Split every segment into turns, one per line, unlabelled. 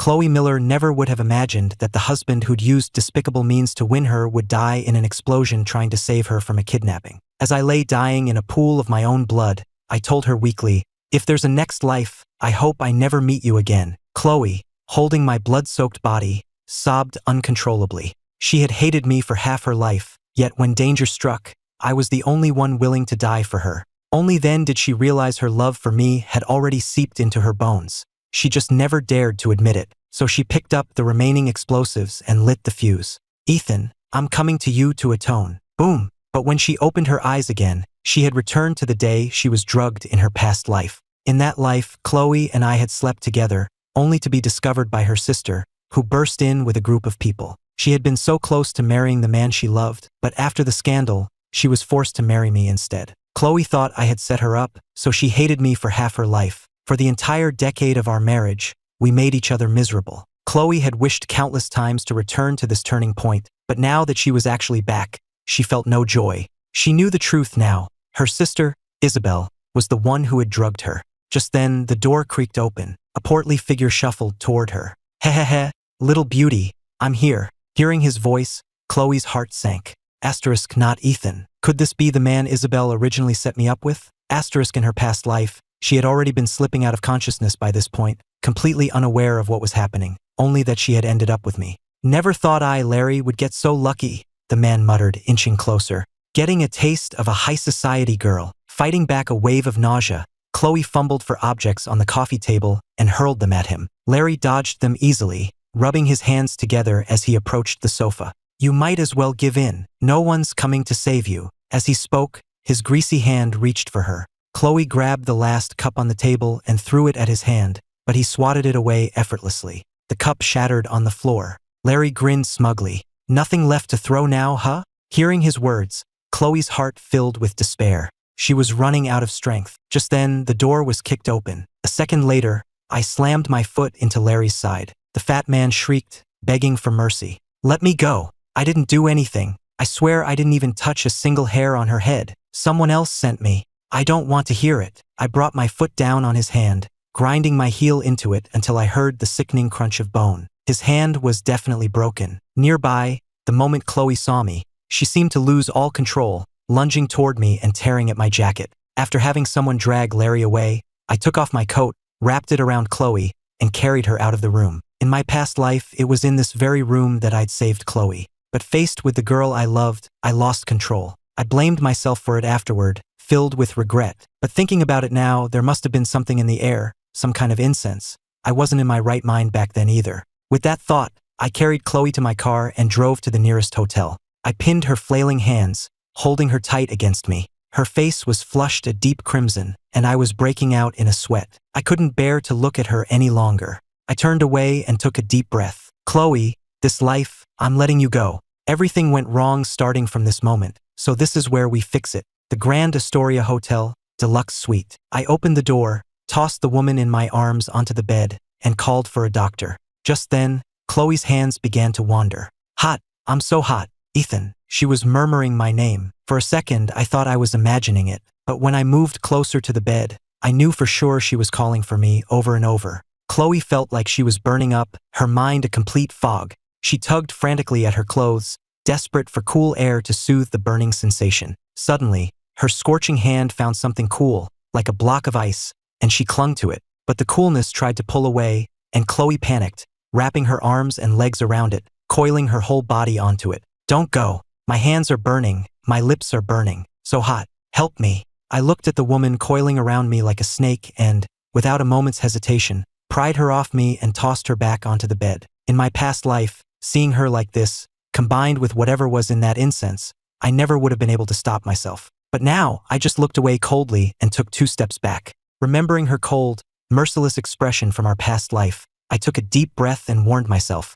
Chloe Miller never would have imagined that the husband who'd used despicable means to win her would die in an explosion trying to save her from a kidnapping. As I lay dying in a pool of my own blood, I told her weakly, "If there's a next life, I hope I never meet you again." Chloe, holding my blood-soaked body, sobbed uncontrollably. She had hated me for half her life, yet when danger struck, I was the only one willing to die for her. Only then did she realize her love for me had already seeped into her bones. She just never dared to admit it, so she picked up the remaining explosives and lit the fuse. "Ethan, I'm coming to you to atone." Boom! But when she opened her eyes again, she had returned to the day she was drugged in her past life. In that life, Chloe and I had slept together, only to be discovered by her sister, who burst in with a group of people. She had been so close to marrying the man she loved, but after the scandal, she was forced to marry me instead. Chloe thought I had set her up, so she hated me for half her life. For the entire decade of our marriage, we made each other miserable. Chloe had wished countless times to return to this turning point, but now that she was actually back, she felt no joy. She knew the truth now. Her sister, Isabel, was the one who had drugged her. Just then, the door creaked open. A portly figure shuffled toward her. "Hehehe, little beauty, I'm here." Hearing his voice, Chloe's heart sank. Asterisk, not Ethan. Could this be the man Isabel originally set me up with? Asterisk, in her past life, she had already been slipping out of consciousness by this point, completely unaware of what was happening, only that she had ended up with me. "Never thought I, Larry, would get so lucky," the man muttered, inching closer. Getting a taste of a high society girl. Fighting back a wave of nausea, Chloe fumbled for objects on the coffee table and hurled them at him. Larry dodged them easily, rubbing his hands together as he approached the sofa. "You might as well give in. No one's coming to save you." As he spoke, his greasy hand reached for her. Chloe grabbed the last cup on the table and threw it at his hand, but he swatted it away effortlessly. The cup shattered on the floor. Larry grinned smugly. "Nothing left to throw now, huh?" Hearing his words, Chloe's heart filled with despair. She was running out of strength. Just then, the door was kicked open. A second later, I slammed my foot into Larry's side. The fat man shrieked, begging for mercy. "Let me go. I didn't do anything. I swear I didn't even touch a single hair on her head. Someone else sent me." "I don't want to hear it." I brought my foot down on his hand, grinding my heel into it until I heard the sickening crunch of bone. His hand was definitely broken. Nearby, the moment Chloe saw me, she seemed to lose all control, lunging toward me and tearing at my jacket. After having someone drag Larry away, I took off my coat, wrapped it around Chloe, and carried her out of the room. In my past life, it was in this very room that I'd saved Chloe. But faced with the girl I loved, I lost control. I blamed myself for it afterward, filled with regret. But thinking about it now, there must have been something in the air, some kind of incense. I wasn't in my right mind back then either. With that thought, I carried Chloe to my car and drove to the nearest hotel. I pinned her flailing hands, holding her tight against me. Her face was flushed a deep crimson, and I was breaking out in a sweat. I couldn't bear to look at her any longer. I turned away and took a deep breath. "Chloe, this life, I'm letting you go. Everything went wrong starting from this moment, so this is where we fix it." The Grand Astoria Hotel, Deluxe Suite. I opened the door, tossed the woman in my arms onto the bed, and called for a doctor. Just then, Chloe's hands began to wander. "Hot, I'm so hot. Ethan." She was murmuring my name. For a second, I thought I was imagining it, but when I moved closer to the bed, I knew for sure she was calling for me over and over. Chloe felt like she was burning up, her mind a complete fog. She tugged frantically at her clothes, desperate for cool air to soothe the burning sensation. Suddenly, her scorching hand found something cool, like a block of ice, and she clung to it. But the coolness tried to pull away, and Chloe panicked, wrapping her arms and legs around it, coiling her whole body onto it. "Don't go. My hands are burning, my lips are burning. So hot. Help me." I looked at the woman coiling around me like a snake and, without a moment's hesitation, pried her off me and tossed her back onto the bed. In my past life, seeing her like this, combined with whatever was in that incense, I never would have been able to stop myself. But now, I just looked away coldly and took 2 steps back. Remembering her cold, merciless expression from our past life, I took a deep breath and warned myself,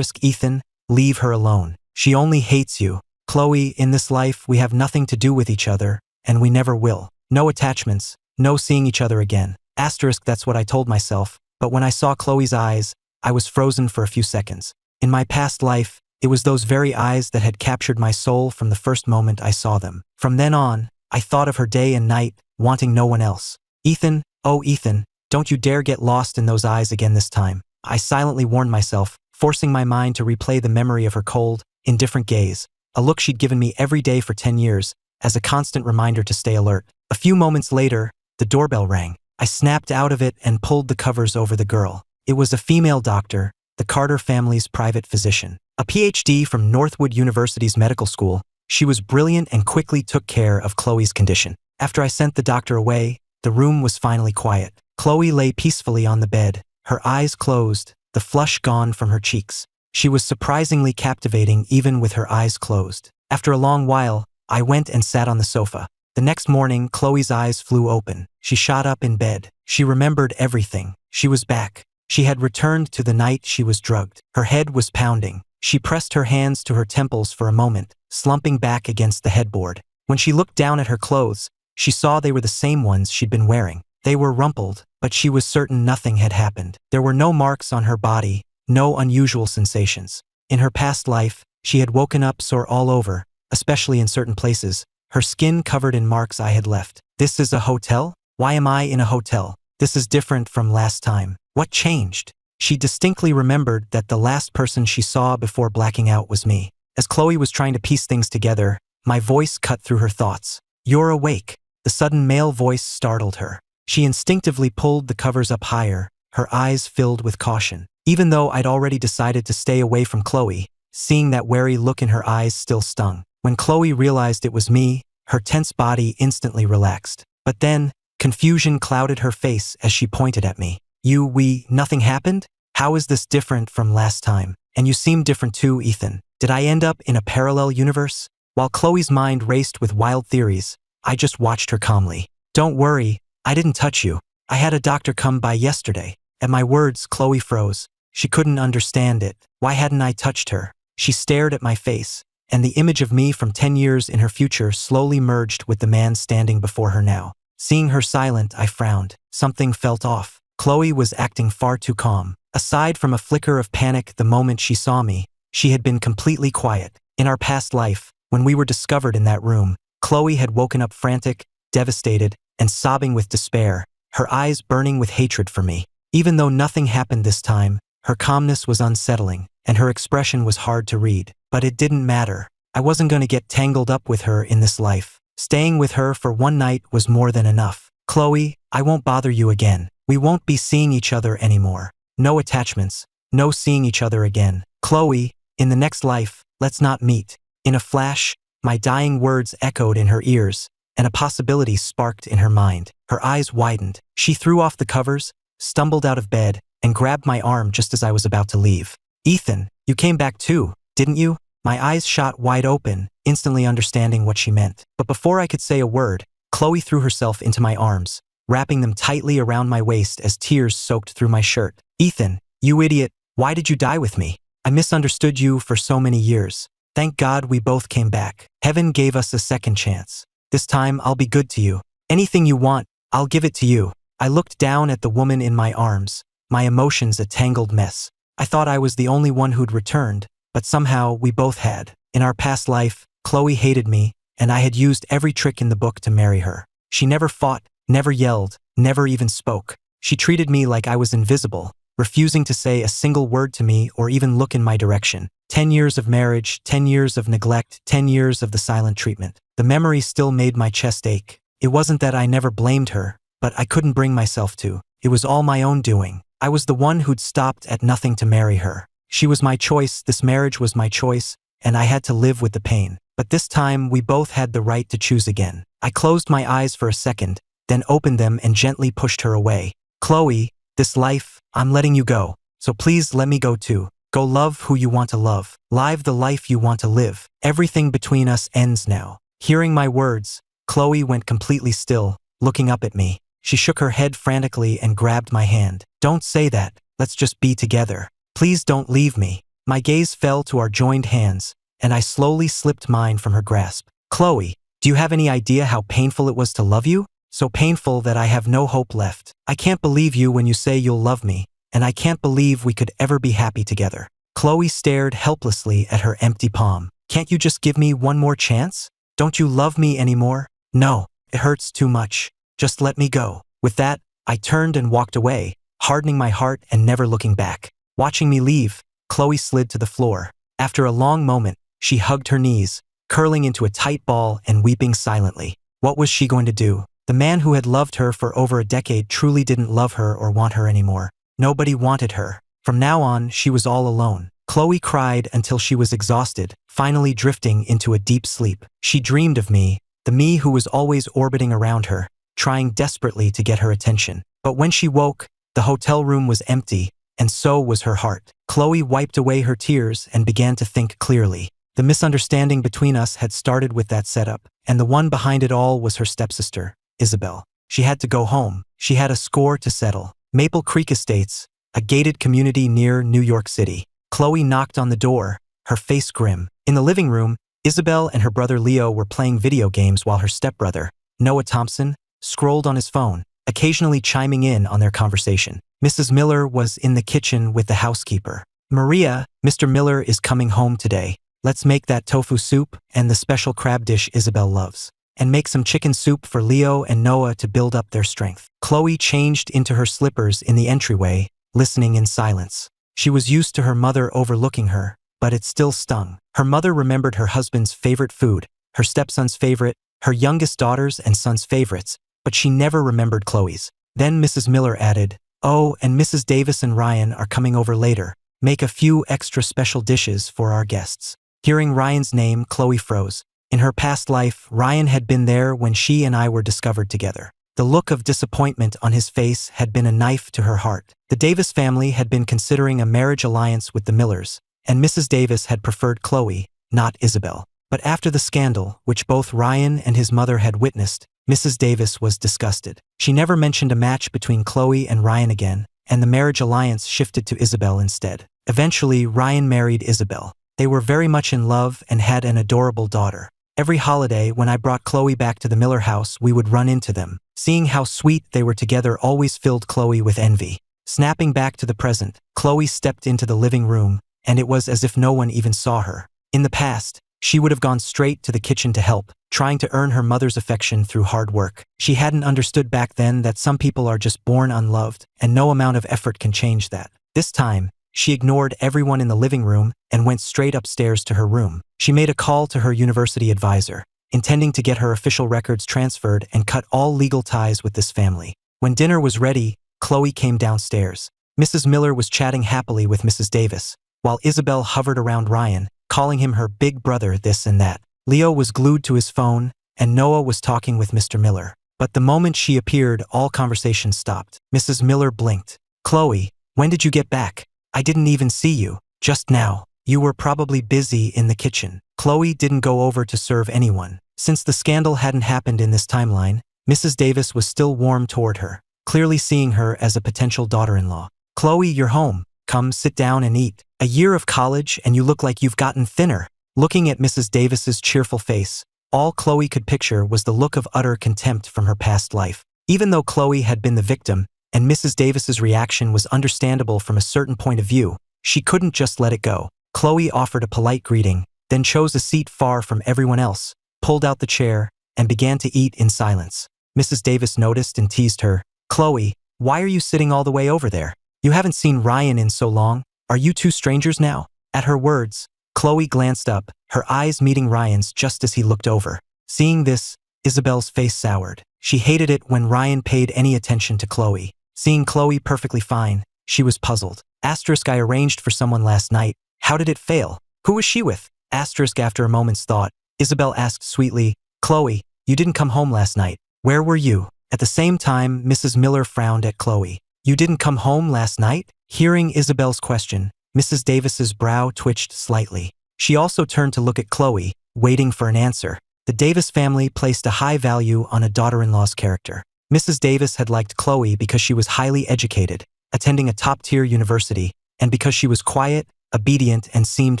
"Ethan, leave her alone. She only hates you. Chloe, in this life, we have nothing to do with each other, and we never will. No attachments, no seeing each other again." That's what I told myself, but when I saw Chloe's eyes, I was frozen for a few seconds. In my past life, it was those very eyes that had captured my soul from the first moment I saw them. From then on, I thought of her day and night, wanting no one else. "Ethan, oh Ethan, don't you dare get lost in those eyes again this time." I silently warned myself, forcing my mind to replay the memory of her cold, indifferent gaze, a look she'd given me every day for 10 years, as a constant reminder to stay alert. A few moments later, the doorbell rang. I snapped out of it and pulled the covers over the girl. It was a female doctor, the Carter family's private physician. A PhD from Northwood University's medical school, she was brilliant and quickly took care of Chloe's condition. After I sent the doctor away, the room was finally quiet. Chloe lay peacefully on the bed, her eyes closed, the flush gone from her cheeks. She was surprisingly captivating even with her eyes closed. After a long while, I went and sat on the sofa. The next morning, Chloe's eyes flew open. She shot up in bed. She remembered everything. She was back. She had returned to the night she was drugged. Her head was pounding. She pressed her hands to her temples for a moment, slumping back against the headboard. When she looked down at her clothes, she saw they were the same ones she'd been wearing. They were rumpled, but she was certain nothing had happened. There were no marks on her body, no unusual sensations. In her past life, she had woken up sore all over, especially in certain places, her skin covered in marks I had left. This is a hotel? Why am I in a hotel? This is different from last time. What changed? She distinctly remembered that the last person she saw before blacking out was me. As Chloe was trying to piece things together, my voice cut through her thoughts. "You're awake." The sudden male voice startled her. She instinctively pulled the covers up higher, her eyes filled with caution. Even though I'd already decided to stay away from Chloe, seeing that wary look in her eyes still stung. When Chloe realized it was me, her tense body instantly relaxed. But then, confusion clouded her face as she pointed at me. Nothing happened? How is this different from last time? And you seem different too, Ethan. Did I end up in a parallel universe? While Chloe's mind raced with wild theories, I just watched her calmly. Don't worry, I didn't touch you. I had a doctor come by yesterday. At my words, Chloe froze. She couldn't understand it. Why hadn't I touched her? She stared at my face, and the image of me from 10 years in her future slowly merged with the man standing before her now. Seeing her silent, I frowned. Something felt off. Chloe was acting far too calm. Aside from a flicker of panic the moment she saw me, she had been completely quiet. In our past life, when we were discovered in that room, Chloe had woken up frantic, devastated, and sobbing with despair, her eyes burning with hatred for me. Even though nothing happened this time, her calmness was unsettling, and her expression was hard to read. But it didn't matter. I wasn't going to get tangled up with her in this life. Staying with her for one night was more than enough. Chloe, I won't bother you again. We won't be seeing each other anymore. No attachments. No seeing each other again. Chloe, in the next life, let's not meet. In a flash, my dying words echoed in her ears, and a possibility sparked in her mind. Her eyes widened. She threw off the covers, stumbled out of bed, and grabbed my arm just as I was about to leave. Ethan, you came back too, didn't you? My eyes shot wide open, instantly understanding what she meant. But before I could say a word, Chloe threw herself into my arms, wrapping them tightly around my waist as tears soaked through my shirt. Ethan, you idiot, why did you die with me? I misunderstood you for so many years. Thank God we both came back. Heaven gave us a second chance. This time I'll be good to you. Anything you want, I'll give it to you. I looked down at the woman in my arms, my emotions a tangled mess. I thought I was the only one who'd returned, but somehow we both had. In our past life, Chloe hated me, and I had used every trick in the book to marry her. She never fought, never yelled, never even spoke. She treated me like I was invisible, refusing to say a single word to me or even look in my direction. 10 years of marriage, 10 years of neglect, 10 years of the silent treatment. The memory still made my chest ache. It wasn't that I never blamed her, but I couldn't bring myself to. It was all my own doing. I was the one who'd stopped at nothing to marry her. She was my choice, this marriage was my choice, and I had to live with the pain. But this time, we both had the right to choose again. I closed my eyes for a second, then opened them and gently pushed her away. Chloe, this life, I'm letting you go. So please let me go too. Go love who you want to love. Live the life you want to live. Everything between us ends now. Hearing my words, Chloe went completely still, looking up at me. She shook her head frantically and grabbed my hand. Don't say that. Let's just be together. Please don't leave me. My gaze fell to our joined hands, and I slowly slipped mine from her grasp. Chloe, do you have any idea how painful it was to love you? So painful that I have no hope left. I can't believe you when you say you'll love me, and I can't believe we could ever be happy together. Chloe stared helplessly at her empty palm. Can't you just give me one more chance? Don't you love me anymore? No, it hurts too much. Just let me go. With that, I turned and walked away, hardening my heart and never looking back. Watching me leave, Chloe slid to the floor. After a long moment, she hugged her knees, curling into a tight ball and weeping silently. What was she going to do? The man who had loved her for over a decade truly didn't love her or want her anymore. Nobody wanted her. From now on, she was all alone. Chloe cried until she was exhausted, finally drifting into a deep sleep. She dreamed of me, the me who was always orbiting around her, trying desperately to get her attention. But when she woke, the hotel room was empty, and so was her heart. Chloe wiped away her tears and began to think clearly. The misunderstanding between us had started with that setup, and the one behind it all was her stepsister, Isabel. She had to go home. She had a score to settle. Maple Creek Estates, a gated community near New York City. Chloe knocked on the door, her face grim. In the living room, Isabel and her brother Leo were playing video games while her stepbrother, Noah Thompson, scrolled on his phone, occasionally chiming in on their conversation. Mrs. Miller was in the kitchen with the housekeeper. Maria, Mr. Miller is coming home today. Let's make that tofu soup and the special crab dish Isabel loves. And make some chicken soup for Leo and Noah to build up their strength. Chloe changed into her slippers in the entryway, listening in silence. She was used to her mother overlooking her, but it still stung. Her mother remembered her husband's favorite food, her stepson's favorite, her youngest daughter's and son's favorites, but she never remembered Chloe's. Then Mrs. Miller added, "Oh, and Mrs. Davis and Ryan are coming over later. Make a few extra special dishes for our guests." Hearing Ryan's name, Chloe froze. In her past life, Ryan had been there when she and I were discovered together. The look of disappointment on his face had been a knife to her heart. The Davis family had been considering a marriage alliance with the Millers, and Mrs. Davis had preferred Chloe, not Isabel. But after the scandal, which both Ryan and his mother had witnessed, Mrs. Davis was disgusted. She never mentioned a match between Chloe and Ryan again, and the marriage alliance shifted to Isabel instead. Eventually, Ryan married Isabel. They were very much in love and had an adorable daughter. Every holiday, when I brought Chloe back to the Miller house, we would run into them. Seeing how sweet they were together always filled Chloe with envy. Snapping back to the present, Chloe stepped into the living room, and it was as if no one even saw her. In the past, she would have gone straight to the kitchen to help, trying to earn her mother's affection through hard work. She hadn't understood back then that some people are just born unloved, and no amount of effort can change that. This time, she ignored everyone in the living room and went straight upstairs to her room. She made a call to her university advisor, intending to get her official records transferred and cut all legal ties with this family. When dinner was ready, Chloe came downstairs. Mrs. Miller was chatting happily with Mrs. Davis, while Isabel hovered around Ryan, calling him her big brother this and that. Leo was glued to his phone, and Noah was talking with Mr. Miller. But the moment she appeared, all conversation stopped. Mrs. Miller blinked. "Chloe, when did you get back? I didn't even see you. Just now. You were probably busy in the kitchen." Chloe didn't go over to serve anyone. Since the scandal hadn't happened in this timeline, Mrs. Davis was still warm toward her, clearly seeing her as a potential daughter-in-law. "Chloe, you're home. Come sit down and eat. A year of college and you look like you've gotten thinner." Looking at Mrs. Davis's cheerful face, all Chloe could picture was the look of utter contempt from her past life. Even though Chloe had been the victim, and Mrs. Davis's reaction was understandable from a certain point of view, she couldn't just let it go. Chloe offered a polite greeting, then chose a seat far from everyone else, pulled out the chair, and began to eat in silence. Mrs. Davis noticed and teased her. "Chloe, why are you sitting all the way over there? You haven't seen Ryan in so long. Are you two strangers now?" At her words, Chloe glanced up, her eyes meeting Ryan's just as he looked over. Seeing this, Isabel's face soured. She hated it when Ryan paid any attention to Chloe. Seeing Chloe perfectly fine, she was puzzled. I arranged for someone last night. How did it fail? Who was she with? After a moment's thought, Isabel asked sweetly, "Chloe, you didn't come home last night. Where were you?" At the same time, Mrs. Miller frowned at Chloe. "You didn't come home last night?" Hearing Isabel's question, Mrs. Davis's brow twitched slightly. She also turned to look at Chloe, waiting for an answer. The Davis family placed a high value on a daughter-in-law's character. Mrs. Davis had liked Chloe because she was highly educated, attending a top-tier university, and because she was quiet, obedient, and seemed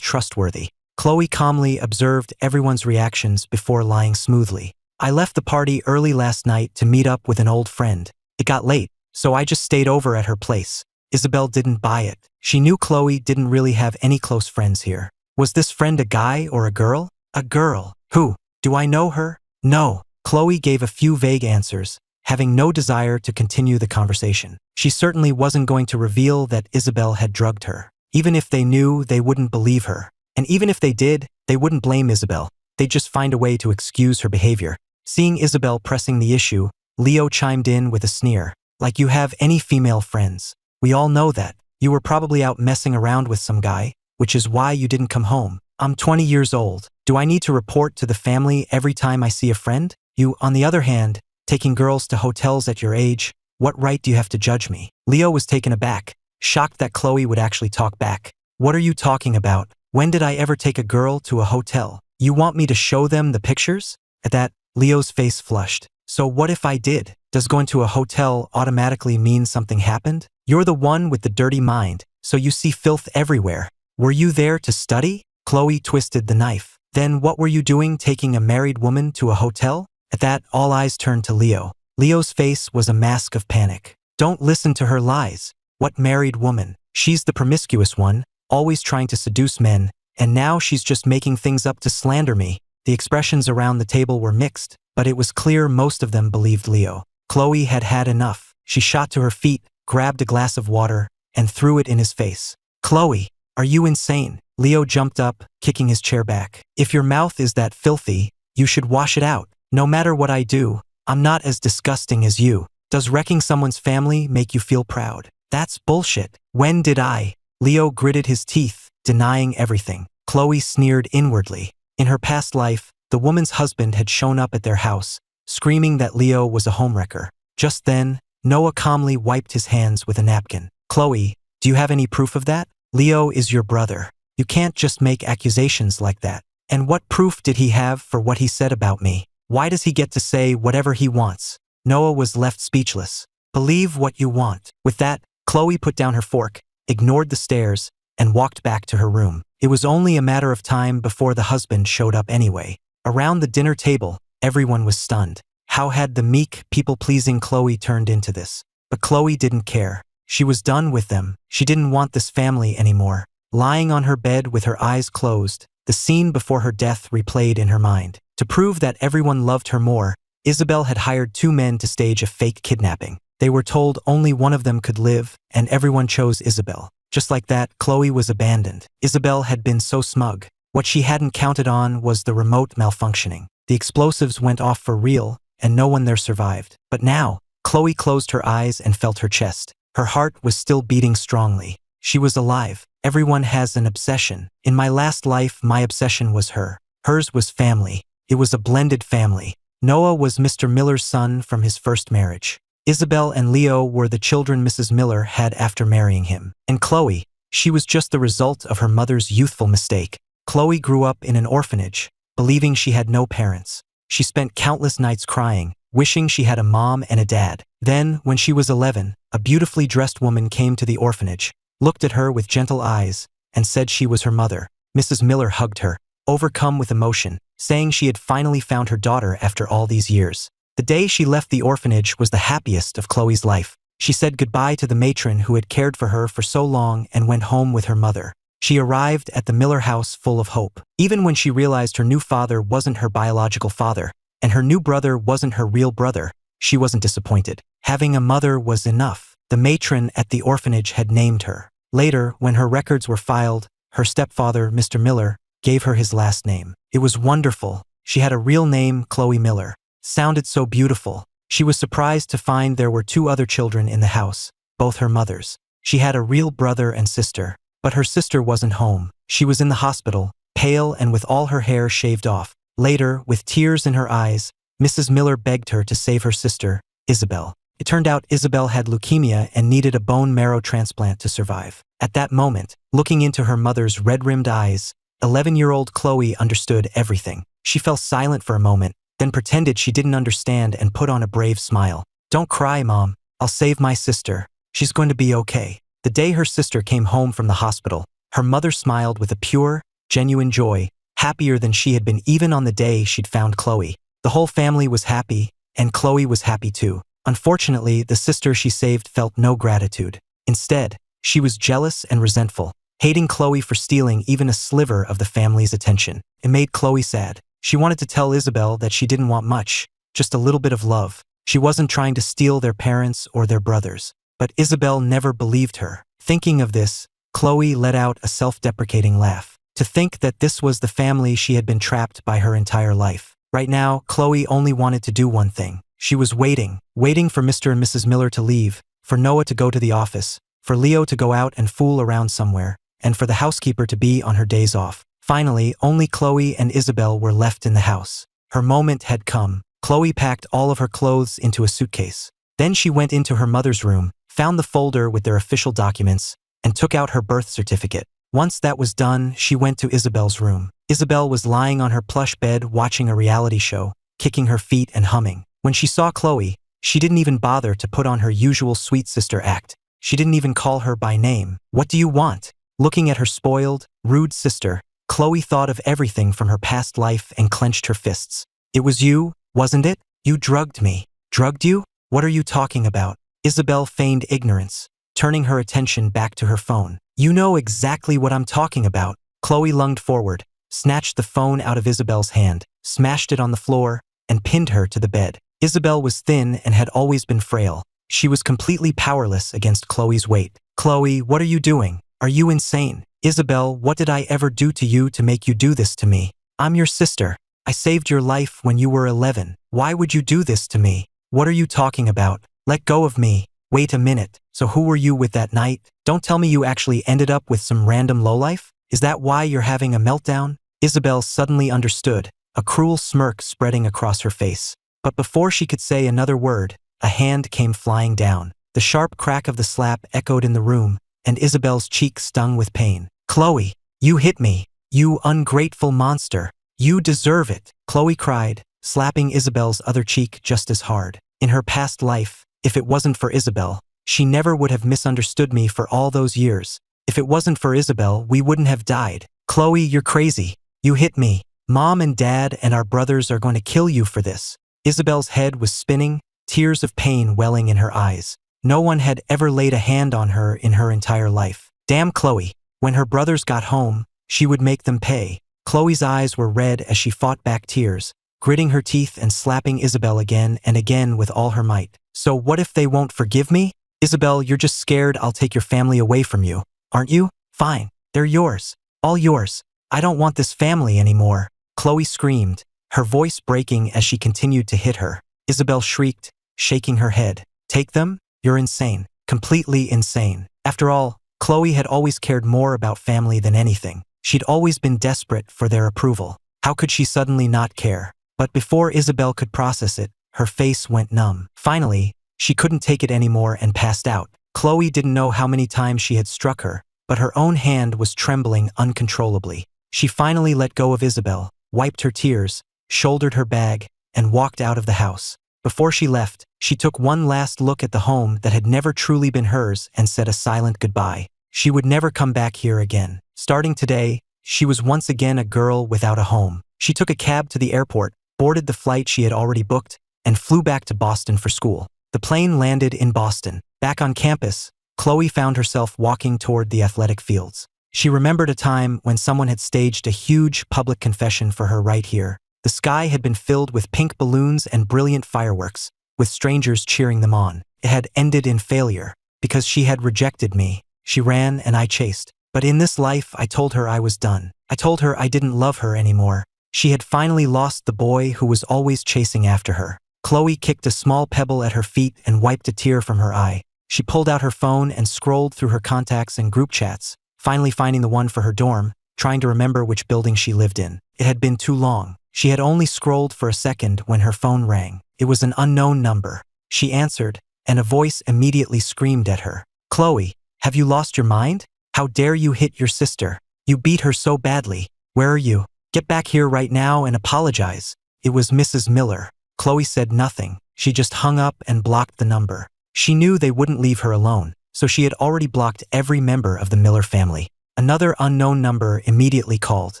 trustworthy. Chloe calmly observed everyone's reactions before lying smoothly. "I left the party early last night to meet up with an old friend. It got late, so I just stayed over at her place." Isabel didn't buy it. She knew Chloe didn't really have any close friends here. Was this friend a guy or a girl? A girl. Who? Do I know her? No. Chloe gave a few vague answers, having no desire to continue the conversation. She certainly wasn't going to reveal that Isabel had drugged her. Even if they knew, they wouldn't believe her. And even if they did, they wouldn't blame Isabel. They'd just find a way to excuse her behavior. Seeing Isabel pressing the issue, Leo chimed in with a sneer. Like you have any female friends. We all know that. You were probably out messing around with some guy, which is why you didn't come home. I'm 20 years old. Do I need to report to the family every time I see a friend? You, on the other hand, taking girls to hotels at your age, what right do you have to judge me? Leo was taken aback, shocked that Chloe would actually talk back. What are you talking about? When did I ever take a girl to a hotel? You want me to show them the pictures? At that, Leo's face flushed. So what if I did? Does going to a hotel automatically mean something happened? You're the one with the dirty mind, so you see filth everywhere. Were you there to study? Chloe twisted the knife. Then what were you doing taking a married woman to a hotel? At that, all eyes turned to Leo. Leo's face was a mask of panic. Don't listen to her lies. What married woman? She's the promiscuous one, always trying to seduce men, and now she's just making things up to slander me. The expressions around the table were mixed, but it was clear most of them believed Leo. Chloe had had enough. She shot to her feet, grabbed a glass of water, and threw it in his face. Chloe, are you insane? Leo jumped up, kicking his chair back. If your mouth is that filthy, you should wash it out. No matter what I do, I'm not as disgusting as you. Does wrecking someone's family make you feel proud? That's bullshit. When did I? Leo gritted his teeth, denying everything. Chloe sneered inwardly. In her past life, the woman's husband had shown up at their house, screaming that Leo was a homewrecker. Just then, Noah calmly wiped his hands with a napkin. Chloe, do you have any proof of that? Leo is your brother. You can't just make accusations like that. And what proof did he have for what he said about me? Why does he get to say whatever he wants? Noah was left speechless. Believe what you want. With that, Chloe put down her fork, ignored the stares, and walked back to her room. It was only a matter of time before the husband showed up anyway. Around the dinner table, everyone was stunned. How had the meek, people-pleasing Chloe turned into this? But Chloe didn't care. She was done with them. She didn't want this family anymore. Lying on her bed with her eyes closed, the scene before her death replayed in her mind. To prove that everyone loved her more, Isabel had hired 2 men to stage a fake kidnapping. They were told only one of them could live, and everyone chose Isabel. Just like that, Chloe was abandoned. Isabel had been so smug. What she hadn't counted on was the remote malfunctioning. The explosives went off for real, and no one there survived. But now, Chloe closed her eyes and felt her chest. Her heart was still beating strongly. She was alive. Everyone has an obsession. In my last life, my obsession was her. Hers was family. It was a blended family. Noah was Mr. Miller's son from his first marriage. Isabel and Leo were the children Mrs. Miller had after marrying him. And Chloe, she was just the result of her mother's youthful mistake. Chloe grew up in an orphanage, believing she had no parents. She spent countless nights crying, wishing she had a mom and a dad. Then, when she was 11, a beautifully dressed woman came to the orphanage, looked at her with gentle eyes, and said she was her mother. Mrs. Miller hugged her, overcome with emotion, saying she had finally found her daughter after all these years. The day she left the orphanage was the happiest of Chloe's life. She said goodbye to the matron who had cared for her for so long and went home with her mother. She arrived at the Miller house full of hope. Even when she realized her new father wasn't her biological father, and her new brother wasn't her real brother, she wasn't disappointed. Having a mother was enough. The matron at the orphanage had named her. Later, when her records were filed, her stepfather, Mr. Miller, gave her his last name. It was wonderful. She had a real name, Chloe Miller. Sounded so beautiful. She was surprised to find there were 2 other children in the house, both her mothers. She had a real brother and sister, but her sister wasn't home. She was in the hospital, pale and with all her hair shaved off. Later, with tears in her eyes, Mrs. Miller begged her to save her sister, Isabel. It turned out Isabel had leukemia and needed a bone marrow transplant to survive. At that moment, looking into her mother's red-rimmed eyes, 11-year-old Chloe understood everything. She fell silent for a moment, then pretended she didn't understand and put on a brave smile. "Don't cry, Mom. I'll save my sister. She's going to be okay." The day her sister came home from the hospital, her mother smiled with a pure, genuine joy, happier than she had been even on the day she'd found Chloe. The whole family was happy, and Chloe was happy too. Unfortunately, the sister she saved felt no gratitude. Instead, she was jealous and resentful, hating Chloe for stealing even a sliver of the family's attention. It made Chloe sad. She wanted to tell Isabel that she didn't want much, just a little bit of love. She wasn't trying to steal their parents or their brothers. But Isabel never believed her. Thinking of this, Chloe let out a self-deprecating laugh. To think that this was the family she had been trapped by her entire life. Right now, Chloe only wanted to do one thing. She was waiting for Mr. and Mrs. Miller to leave, for Noah to go to the office, for Leo to go out and fool around somewhere, and for the housekeeper to be on her days off. Finally, only Chloe and Isabel were left in the house. Her moment had come. Chloe packed all of her clothes into a suitcase. Then she went into her mother's room, found the folder with their official documents, and took out her birth certificate. Once that was done, she went to Isabel's room. Isabel was lying on her plush bed watching a reality show, kicking her feet and humming. When she saw Chloe, she didn't even bother to put on her usual sweet sister act. She didn't even call her by name. "What do you want?" Looking at her spoiled, rude sister, Chloe thought of everything from her past life and clenched her fists. "It was you, wasn't it? You drugged me." "Drugged you? What are you talking about?" Isabel feigned ignorance, turning her attention back to her phone. "You know exactly what I'm talking about." Chloe lunged forward, snatched the phone out of Isabel's hand, smashed it on the floor, and pinned her to the bed. Isabel was thin and had always been frail. She was completely powerless against Chloe's weight. "Chloe, what are you doing? Are you insane?" "Isabel, what did I ever do to you to make you do this to me? I'm your sister. I saved your life when you were 11. Why would you do this to me? What are you talking about? Let go of me." "Wait a minute, so who were you with that night? Don't tell me you actually ended up with some random lowlife? Is that why you're having a meltdown?" Isabel suddenly understood, a cruel smirk spreading across her face. But before she could say another word, a hand came flying down. The sharp crack of the slap echoed in the room, and Isabel's cheek stung with pain. "Chloe, you hit me. You ungrateful monster. You deserve it," Chloe cried, slapping Isabel's other cheek just as hard. In her past life, if it wasn't for Isabel, she never would have misunderstood me for all those years. If it wasn't for Isabel, we wouldn't have died. "Chloe, you're crazy. You hit me. Mom and Dad and our brothers are going to kill you for this." Isabel's head was spinning, tears of pain welling in her eyes. No one had ever laid a hand on her in her entire life. Damn Chloe. When her brothers got home, she would make them pay. Chloe's eyes were red as she fought back tears, gritting her teeth and slapping Isabel again and again with all her might. "So what if they won't forgive me? Isabel, you're just scared I'll take your family away from you, aren't you? Fine, they're yours. All yours. I don't want this family anymore." Chloe screamed, her voice breaking as she continued to hit her. Isabel shrieked, shaking her head. "Take them? You're insane. Completely insane." After all, Chloe had always cared more about family than anything. She'd always been desperate for their approval. How could she suddenly not care? But before Isabel could process it, her face went numb. Finally, she couldn't take it anymore and passed out. Chloe didn't know how many times she had struck her, but her own hand was trembling uncontrollably. She finally let go of Isabel, wiped her tears, shouldered her bag, and walked out of the house. Before she left, she took one last look at the home that had never truly been hers and said a silent goodbye. She would never come back here again. Starting today, she was once again a girl without a home. She took a cab to the airport, boarded the flight she had already booked, and flew back to Boston for school. The plane landed in Boston. Back on campus, Chloe found herself walking toward the athletic fields. She remembered a time when someone had staged a huge public confession for her right here. The sky had been filled with pink balloons and brilliant fireworks, with strangers cheering them on. It had ended in failure. Because she had rejected me, she ran and I chased. But in this life, I told her I was done. I told her I didn't love her anymore. She had finally lost the boy who was always chasing after her. Chloe kicked a small pebble at her feet and wiped a tear from her eye. She pulled out her phone and scrolled through her contacts and group chats, finally finding the one for her dorm, trying to remember which building she lived in. It had been too long. She had only scrolled for a second when her phone rang. It was an unknown number. She answered, and a voice immediately screamed at her. "Chloe, have you lost your mind? How dare you hit your sister? You beat her so badly. Where are you? Get back here right now and apologize." It was Mrs. Miller. Chloe said nothing. She just hung up and blocked the number. She knew they wouldn't leave her alone, so she had already blocked every member of the Miller family. Another unknown number immediately called.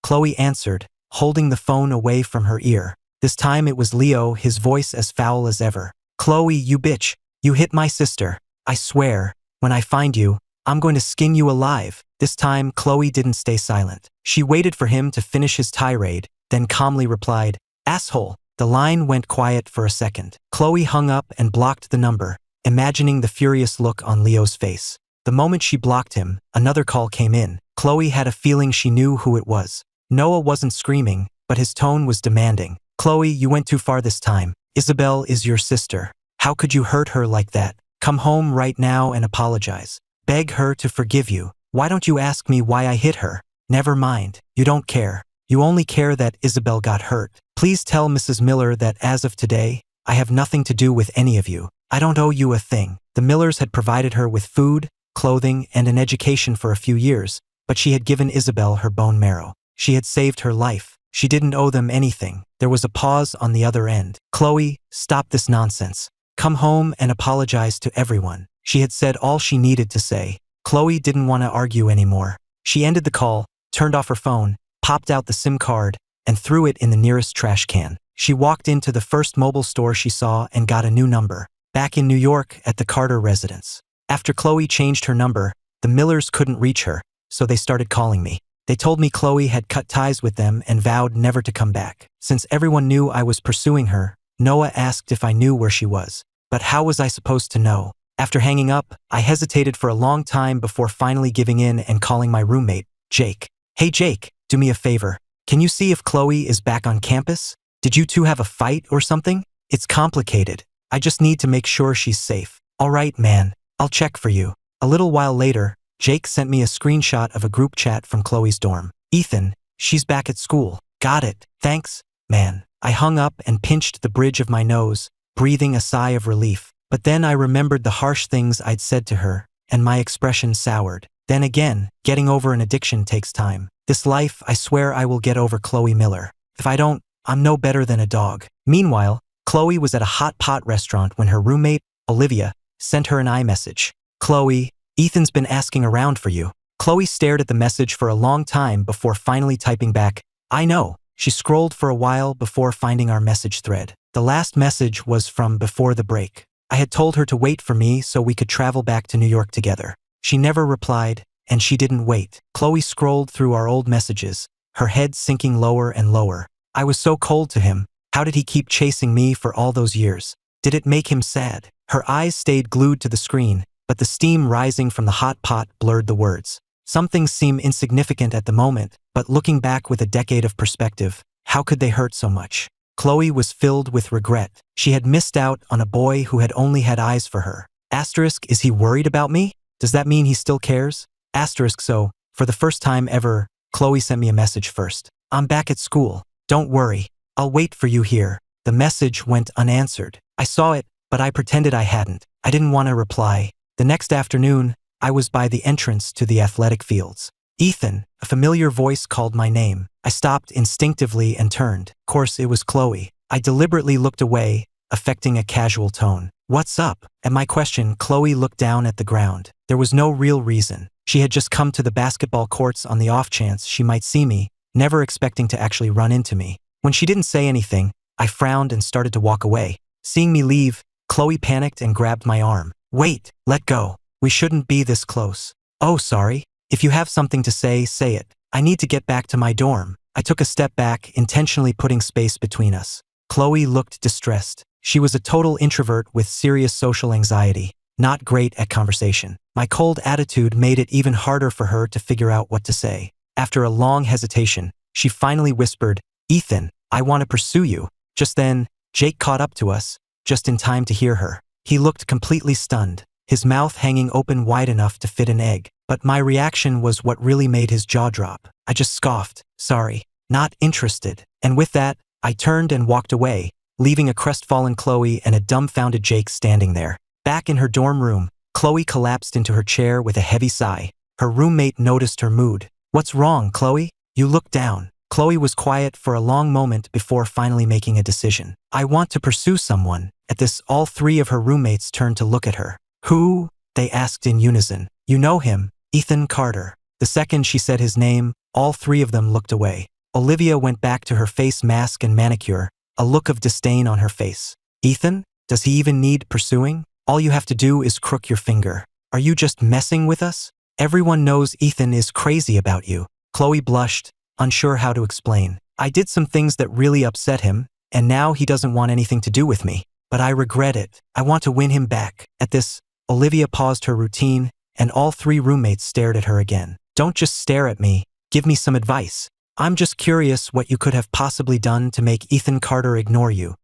Chloe answered, holding the phone away from her ear. This time it was Leo, his voice as foul as ever. "Chloe, you bitch. You hit my sister. I swear, when I find you, I'm going to skin you alive." This time, Chloe didn't stay silent. She waited for him to finish his tirade, then calmly replied, "Asshole, The line went quiet for a second. Chloe hung up and blocked the number, imagining the furious look on Leo's face. The moment she blocked him, another call came in. Chloe had a feeling she knew who it was. Noah wasn't screaming, but his tone was demanding. Chloe, you went too far this time. Isabel is your sister. How could you hurt her like that? Come home right now and apologize. Beg her to forgive you. Why don't you ask me why I hit her? Never mind. You don't care. You only care that Isabel got hurt. Please tell Mrs. Miller that as of today, I have nothing to do with any of you. I don't owe you a thing. The Millers had provided her with food, clothing, and an education for a few years, but she had given Isabel her bone marrow. She had saved her life. She didn't owe them anything. There was a pause on the other end. Chloe, stop this nonsense. Come home and apologize to everyone. She had said all she needed to say. Chloe didn't want to argue anymore. She ended the call, turned off her phone, popped out the SIM card, and threw it in the nearest trash can. She walked into the first mobile store she saw and got a new number. Back in New York at the Carter residence. After Chloe changed her number, the Millers couldn't reach her, so they started calling me. They told me Chloe had cut ties with them and vowed never to come back. Since everyone knew I was pursuing her, Noah asked if I knew where she was. But how was I supposed to know? After hanging up, I hesitated for a long time before finally giving in and calling my roommate, Jake. Hey Jake, do me a favor. Can you see if Chloe is back on campus? Did you two have a fight or something? It's complicated. I just need to make sure she's safe. All right, man. I'll check for you. A little while later, Jake sent me a screenshot of a group chat from Chloe's dorm. Ethan, she's back at school. Got it. Thanks, man. I hung up and pinched the bridge of my nose, breathing a sigh of relief. But then I remembered the harsh things I'd said to her, and my expression soured. Then again, getting over an addiction takes time. This life, I swear I will get over Chloe Miller. If I don't, I'm no better than a dog. Meanwhile, Chloe was at a hot pot restaurant when her roommate, Olivia, sent her an iMessage. Chloe, Ethan's been asking around for you. Chloe stared at the message for a long time before finally typing back, I know. She scrolled for a while before finding our message thread. The last message was from before the break. I had told her to wait for me so we could travel back to New York together. She never replied, and she didn't wait. Chloe scrolled through our old messages, her head sinking lower and lower. I was so cold to him. How did he keep chasing me for all those years? Did it make him sad? Her eyes stayed glued to the screen, but the steam rising from the hot pot blurred the words. Some things seem insignificant at the moment, but looking back with a decade of perspective, how could they hurt so much? Chloe was filled with regret. She had missed out on a boy who had only had eyes for her. Asterisk, is he worried about me? Does that mean he still cares? Asterisk, so, for the first time ever, Chloe sent me a message first. I'm back at school. Don't worry. I'll wait for you here. The message went unanswered. I saw it, but I pretended I hadn't. I didn't want to reply. The next afternoon, I was by the entrance to the athletic fields. Ethan, a familiar voice called my name. I stopped instinctively and turned. Of course, it was Chloe. I deliberately looked away, affecting a casual tone. What's up? At my question, Chloe looked down at the ground. There was no real reason. She had just come to the basketball courts on the off chance she might see me, never expecting to actually run into me. When she didn't say anything, I frowned and started to walk away. Seeing me leave, Chloe panicked and grabbed my arm. Wait, let go. We shouldn't be this close. Oh, sorry. If you have something to say, say it. I need to get back to my dorm. I took a step back, intentionally putting space between us. Chloe looked distressed. She was a total introvert with serious social anxiety, not great at conversation. My cold attitude made it even harder for her to figure out what to say. After a long hesitation, she finally whispered, Ethan, I want to pursue you. Just then, Jake caught up to us, just in time to hear her. He looked completely stunned, his mouth hanging open wide enough to fit an egg. But my reaction was what really made his jaw drop. I just scoffed. Sorry, not interested. And with that, I turned and walked away, leaving a crestfallen Chloe and a dumbfounded Jake standing there. Back in her dorm room, Chloe collapsed into her chair with a heavy sigh. Her roommate noticed her mood. What's wrong, Chloe? You look down. Chloe was quiet for a long moment before finally making a decision. I want to pursue someone. At this, all three of her roommates turned to look at her. Who? They asked in unison. You know him, Ethan Carter. The second she said his name, all three of them looked away. Olivia went back to her face mask and manicure, a look of disdain on her face. Ethan? Does he even need pursuing? All you have to do is crook your finger. Are you just messing with us? Everyone knows Ethan is crazy about you. Chloe blushed, unsure how to explain. I did some things that really upset him, and now he doesn't want anything to do with me. But I regret it. I want to win him back. At this, Olivia paused her routine, and all three roommates stared at her again. Don't just stare at me. Give me some advice. I'm just curious what you could have possibly done to make Ethan Carter ignore you.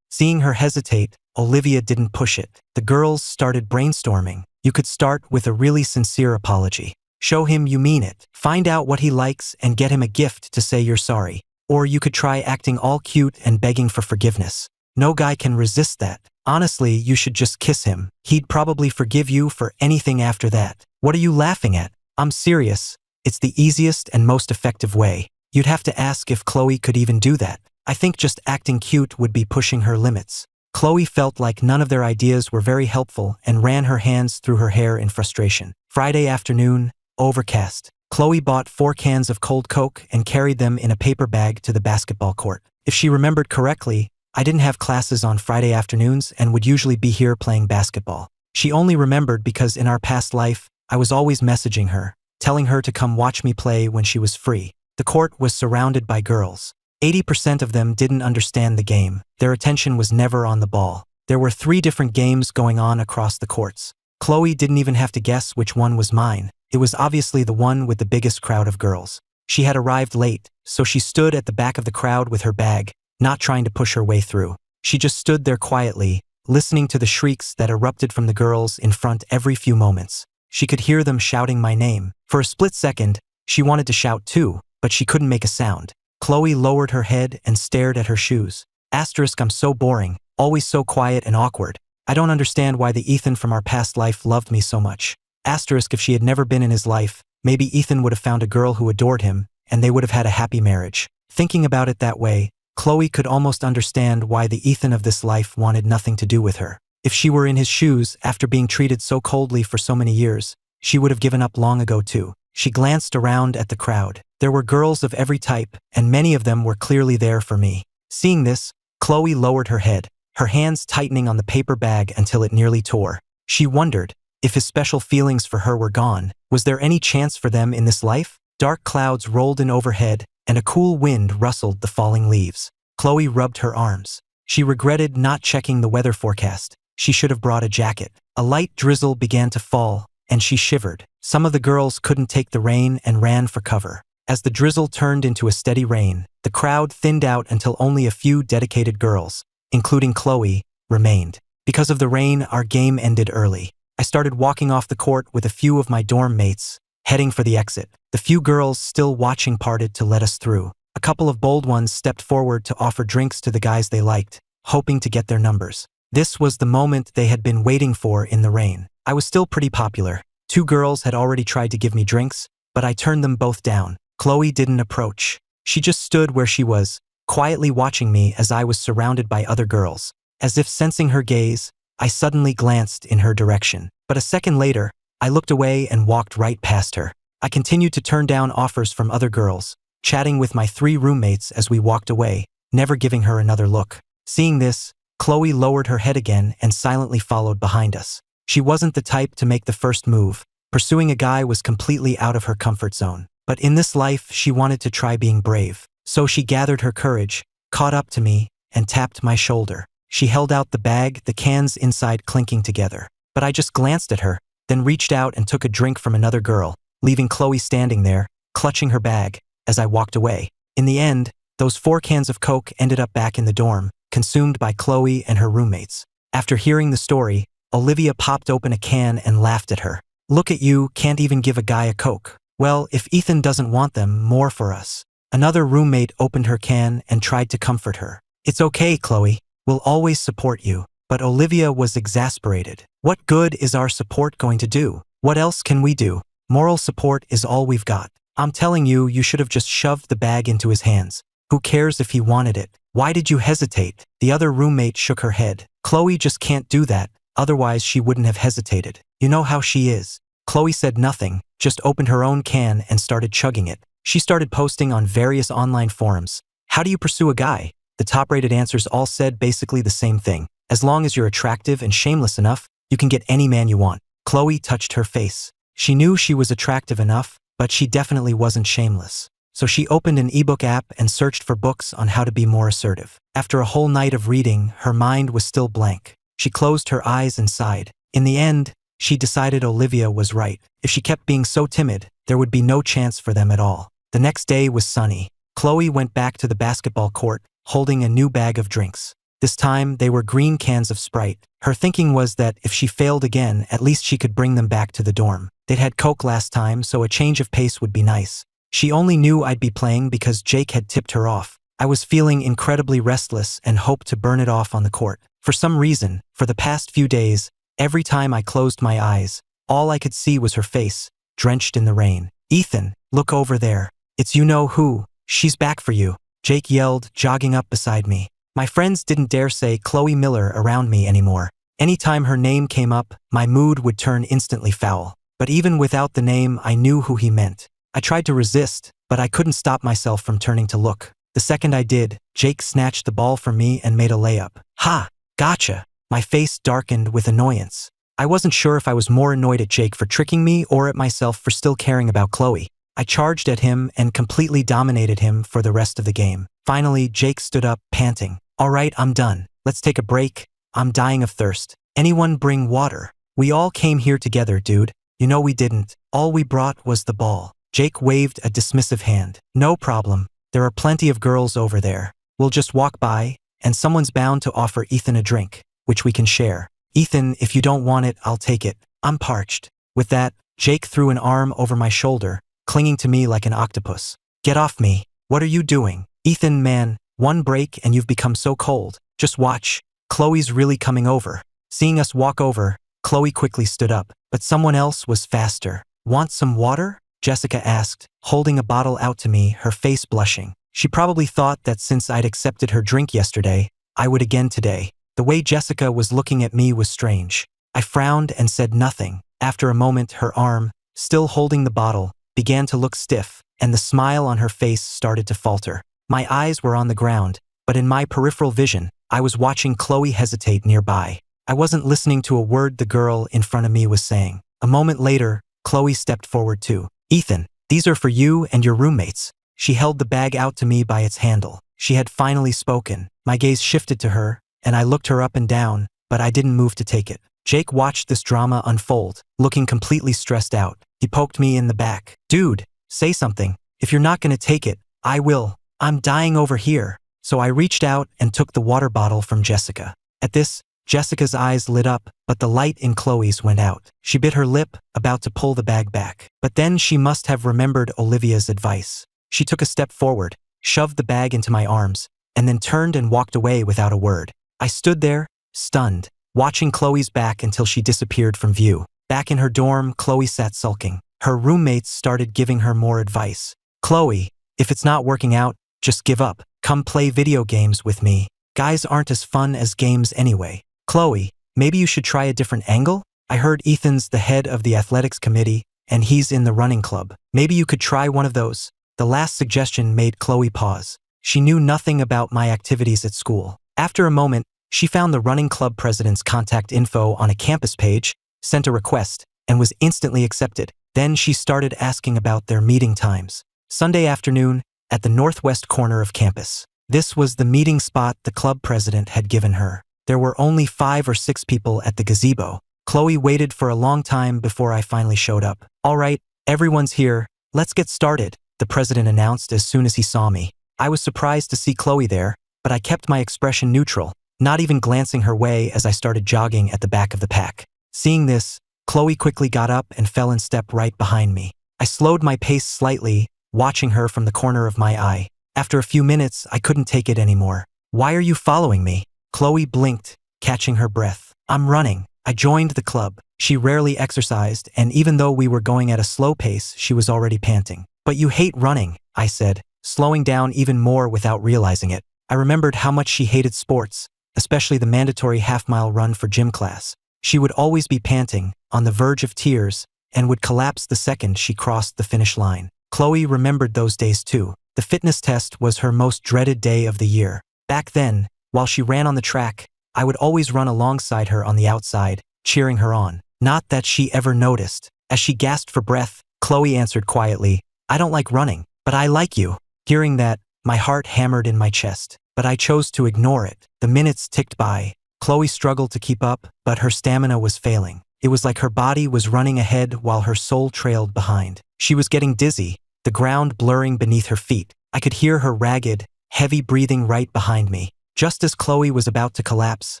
Seeing her hesitate, Olivia didn't push it. The girls started brainstorming. You could start with a really sincere apology. Show him you mean it. Find out what he likes and get him a gift to say you're sorry. Or you could try acting all cute and begging for forgiveness. No guy can resist that. Honestly, you should just kiss him. He'd probably forgive you for anything after that. What are you laughing at? I'm serious. It's the easiest and most effective way. You'd have to ask if Chloe could even do that. I think just acting cute would be pushing her limits. Chloe felt like none of their ideas were very helpful and ran her hands through her hair in frustration. Friday afternoon, overcast. Chloe bought 4 cans of cold Coke and carried them in a paper bag to the basketball court. If she remembered correctly, I didn't have classes on Friday afternoons and would usually be here playing basketball. She only remembered because in our past life, I was always messaging her, telling her to come watch me play when she was free. The court was surrounded by girls. 80% of them didn't understand the game. Their attention was never on the ball. There were 3 different games going on across the courts. Chloe didn't even have to guess which one was mine. It was obviously the one with the biggest crowd of girls. She had arrived late, so she stood at the back of the crowd with her bag, not trying to push her way through. She just stood there quietly, listening to the shrieks that erupted from the girls in front every few moments. She could hear them shouting my name. For a split second, she wanted to shout too, but she couldn't make a sound. Chloe lowered her head and stared at her shoes. I'm so boring, always so quiet and awkward. I don't understand why the Ethan from our past life loved me so much. If she had never been in his life, maybe Ethan would have found a girl who adored him, and they would have had a happy marriage. Thinking about it that way, Chloe could almost understand why the Ethan of this life wanted nothing to do with her. If she were in his shoes after being treated so coldly for so many years, she would have given up long ago too. She glanced around at the crowd. There were girls of every type, and many of them were clearly there for me. Seeing this, Chloe lowered her head, her hands tightening on the paper bag until it nearly tore. She wondered, if his special feelings for her were gone, was there any chance for them in this life? Dark clouds rolled in overhead, and a cool wind rustled the falling leaves. Chloe rubbed her arms. She regretted not checking the weather forecast. She should have brought a jacket. A light drizzle began to fall, and she shivered. Some of the girls couldn't take the rain and ran for cover. As the drizzle turned into a steady rain, the crowd thinned out until only a few dedicated girls, including Chloe, remained. Because of the rain, our game ended early. I started walking off the court with a few of my dorm mates, heading for the exit. The few girls still watching parted to let us through. A couple of bold ones stepped forward to offer drinks to the guys they liked, hoping to get their numbers. This was the moment they had been waiting for in the rain. I was still pretty popular. 2 girls had already tried to give me drinks, but I turned them both down. Chloe didn't approach. She just stood where she was, quietly watching me as I was surrounded by other girls. As if sensing her gaze, I suddenly glanced in her direction. But a second later, I looked away and walked right past her. I continued to turn down offers from other girls, chatting with my 3 roommates as we walked away, never giving her another look. Seeing this, Chloe lowered her head again and silently followed behind us. She wasn't the type to make the first move. Pursuing a guy was completely out of her comfort zone. But in this life, she wanted to try being brave. So she gathered her courage, caught up to me, and tapped my shoulder. She held out the bag, the cans inside clinking together. But I just glanced at her, then reached out and took a drink from another girl, leaving Chloe standing there, clutching her bag, as I walked away. In the end, those 4 cans of Coke ended up back in the dorm, consumed by Chloe and her roommates. After hearing the story, Olivia popped open a can and laughed at her. Look at you, can't even give a guy a Coke. Well, if Ethan doesn't want them, more for us. Another roommate opened her can and tried to comfort her. It's okay, Chloe. We'll always support you. But Olivia was exasperated. What good is our support going to do? What else can we do? Moral support is all we've got. I'm telling you, you should have just shoved the bag into his hands. Who cares if he wanted it? Why did you hesitate? The other roommate shook her head. Chloe just can't do that, otherwise she wouldn't have hesitated. You know how she is. Chloe said nothing, just opened her own can and started chugging it. She started posting on various online forums. How do you pursue a guy? The top-rated answers all said basically the same thing. As long as you're attractive and shameless enough, you can get any man you want. Chloe touched her face. She knew she was attractive enough, but she definitely wasn't shameless. so she opened an ebook app and searched for books on how to be more assertive. After a whole night of reading, her mind was still blank. She closed her eyes and sighed. In the end, she decided Olivia was right. If she kept being so timid, there would be no chance for them at all. The next day was sunny. Chloe went back to the basketball court, holding a new bag of drinks. This time, they were green cans of Sprite. Her thinking was that if she failed again, at least she could bring them back to the dorm. They'd had Coke last time, so a change of pace would be nice. She only knew I'd be playing because Jake had tipped her off. I was feeling incredibly restless and hoped to burn it off on the court. For some reason, for the past few days, every time I closed my eyes, all I could see was her face, drenched in the rain. "Ethan, look over there. It's you-know-who. She's back for you," Jake yelled, jogging up beside me. My friends didn't dare say Chloe Miller around me anymore. Anytime her name came up, my mood would turn instantly foul. But even without the name, I knew who he meant. I tried to resist, but I couldn't stop myself from turning to look. The second I did, Jake snatched the ball from me and made a layup. "Ha! Gotcha!" My face darkened with annoyance. I wasn't sure if I was more annoyed at Jake for tricking me or at myself for still caring about Chloe. I charged at him and completely dominated him for the rest of the game. Finally, Jake stood up, panting. "All right, I'm done. Let's take a break. I'm dying of thirst. Anyone bring water? We all came here together, dude." "You know we didn't. All we brought was the ball." Jake waved a dismissive hand. "No problem. There are plenty of girls over there. We'll just walk by, and someone's bound to offer Ethan a drink, which we can share." "Ethan, if you don't want it, I'll take it. I'm parched." With that, Jake threw an arm over my shoulder, clinging to me like an octopus. "Get off me. What are you doing?" "Ethan, man, one break and you've become so cold. Just watch. Chloe's really coming over." Seeing us walk over, Chloe quickly stood up, but someone else was faster. "Want some water?" Jessica asked, holding a bottle out to me, her face blushing. She probably thought that since I'd accepted her drink yesterday, I would again today. The way Jessica was looking at me was strange. I frowned and said nothing. After a moment, her arm, still holding the bottle, began to look stiff, and the smile on her face started to falter. My eyes were on the ground, but in my peripheral vision, I was watching Chloe hesitate nearby. I wasn't listening to a word the girl in front of me was saying. A moment later, Chloe stepped forward too. "Ethan, these are for you and your roommates." She held the bag out to me by its handle. She had finally spoken. My gaze shifted to her, and I looked her up and down, but I didn't move to take it. Jake watched this drama unfold, looking completely stressed out. He poked me in the back. "Dude, say something. If you're not gonna take it, I will. I'm dying over here." So I reached out and took the water bottle from Jessica. At this, Jessica's eyes lit up, but the light in Chloe's went out. She bit her lip, about to pull the bag back. But then she must have remembered Olivia's advice. She took a step forward, shoved the bag into my arms, and then turned and walked away without a word. I stood there, stunned, watching Chloe's back until she disappeared from view. Back in her dorm, Chloe sat sulking. Her roommates started giving her more advice. "Chloe, if it's not working out, just give up. Come play video games with me. Guys aren't as fun as games anyway. Chloe, maybe you should try a different angle? I heard Ethan's the head of the athletics committee, and he's in the running club. Maybe you could try one of those." The last suggestion made Chloe pause. She knew nothing about my activities at school. After a moment, she found the running club president's contact info on a campus page, sent a request, and was instantly accepted. Then she started asking about their meeting times. Sunday afternoon, at the northwest corner of campus. This was the meeting spot the club president had given her. There were only 5 or 6 people at the gazebo. Chloe waited for a long time before I finally showed up. "All right, everyone's here. Let's get started," the president announced as soon as he saw me. I was surprised to see Chloe there, but I kept my expression neutral, not even glancing her way as I started jogging at the back of the pack. Seeing this, Chloe quickly got up and fell in step right behind me. I slowed my pace slightly, watching her from the corner of my eye. After a few minutes, I couldn't take it anymore. "Why are you following me?" Chloe blinked, catching her breath. "I'm running. I joined the club." She rarely exercised, and even though we were going at a slow pace, she was already panting. "But you hate running," I said, slowing down even more without realizing it. I remembered how much she hated sports, especially the mandatory half-mile run for gym class. She would always be panting, on the verge of tears, and would collapse the second she crossed the finish line. Chloe remembered those days too. The fitness test was her most dreaded day of the year. Back then, while she ran on the track, I would always run alongside her on the outside, cheering her on. Not that she ever noticed. As she gasped for breath, Chloe answered quietly, "I don't like running." But I like you. Hearing that, my heart hammered in my chest. But I chose to ignore it. The minutes ticked by. Chloe struggled to keep up, but her stamina was failing. It was like her body was running ahead while her soul trailed behind. She was getting dizzy, the ground blurring beneath her feet. I could hear her ragged, heavy breathing right behind me. Just as Chloe was about to collapse,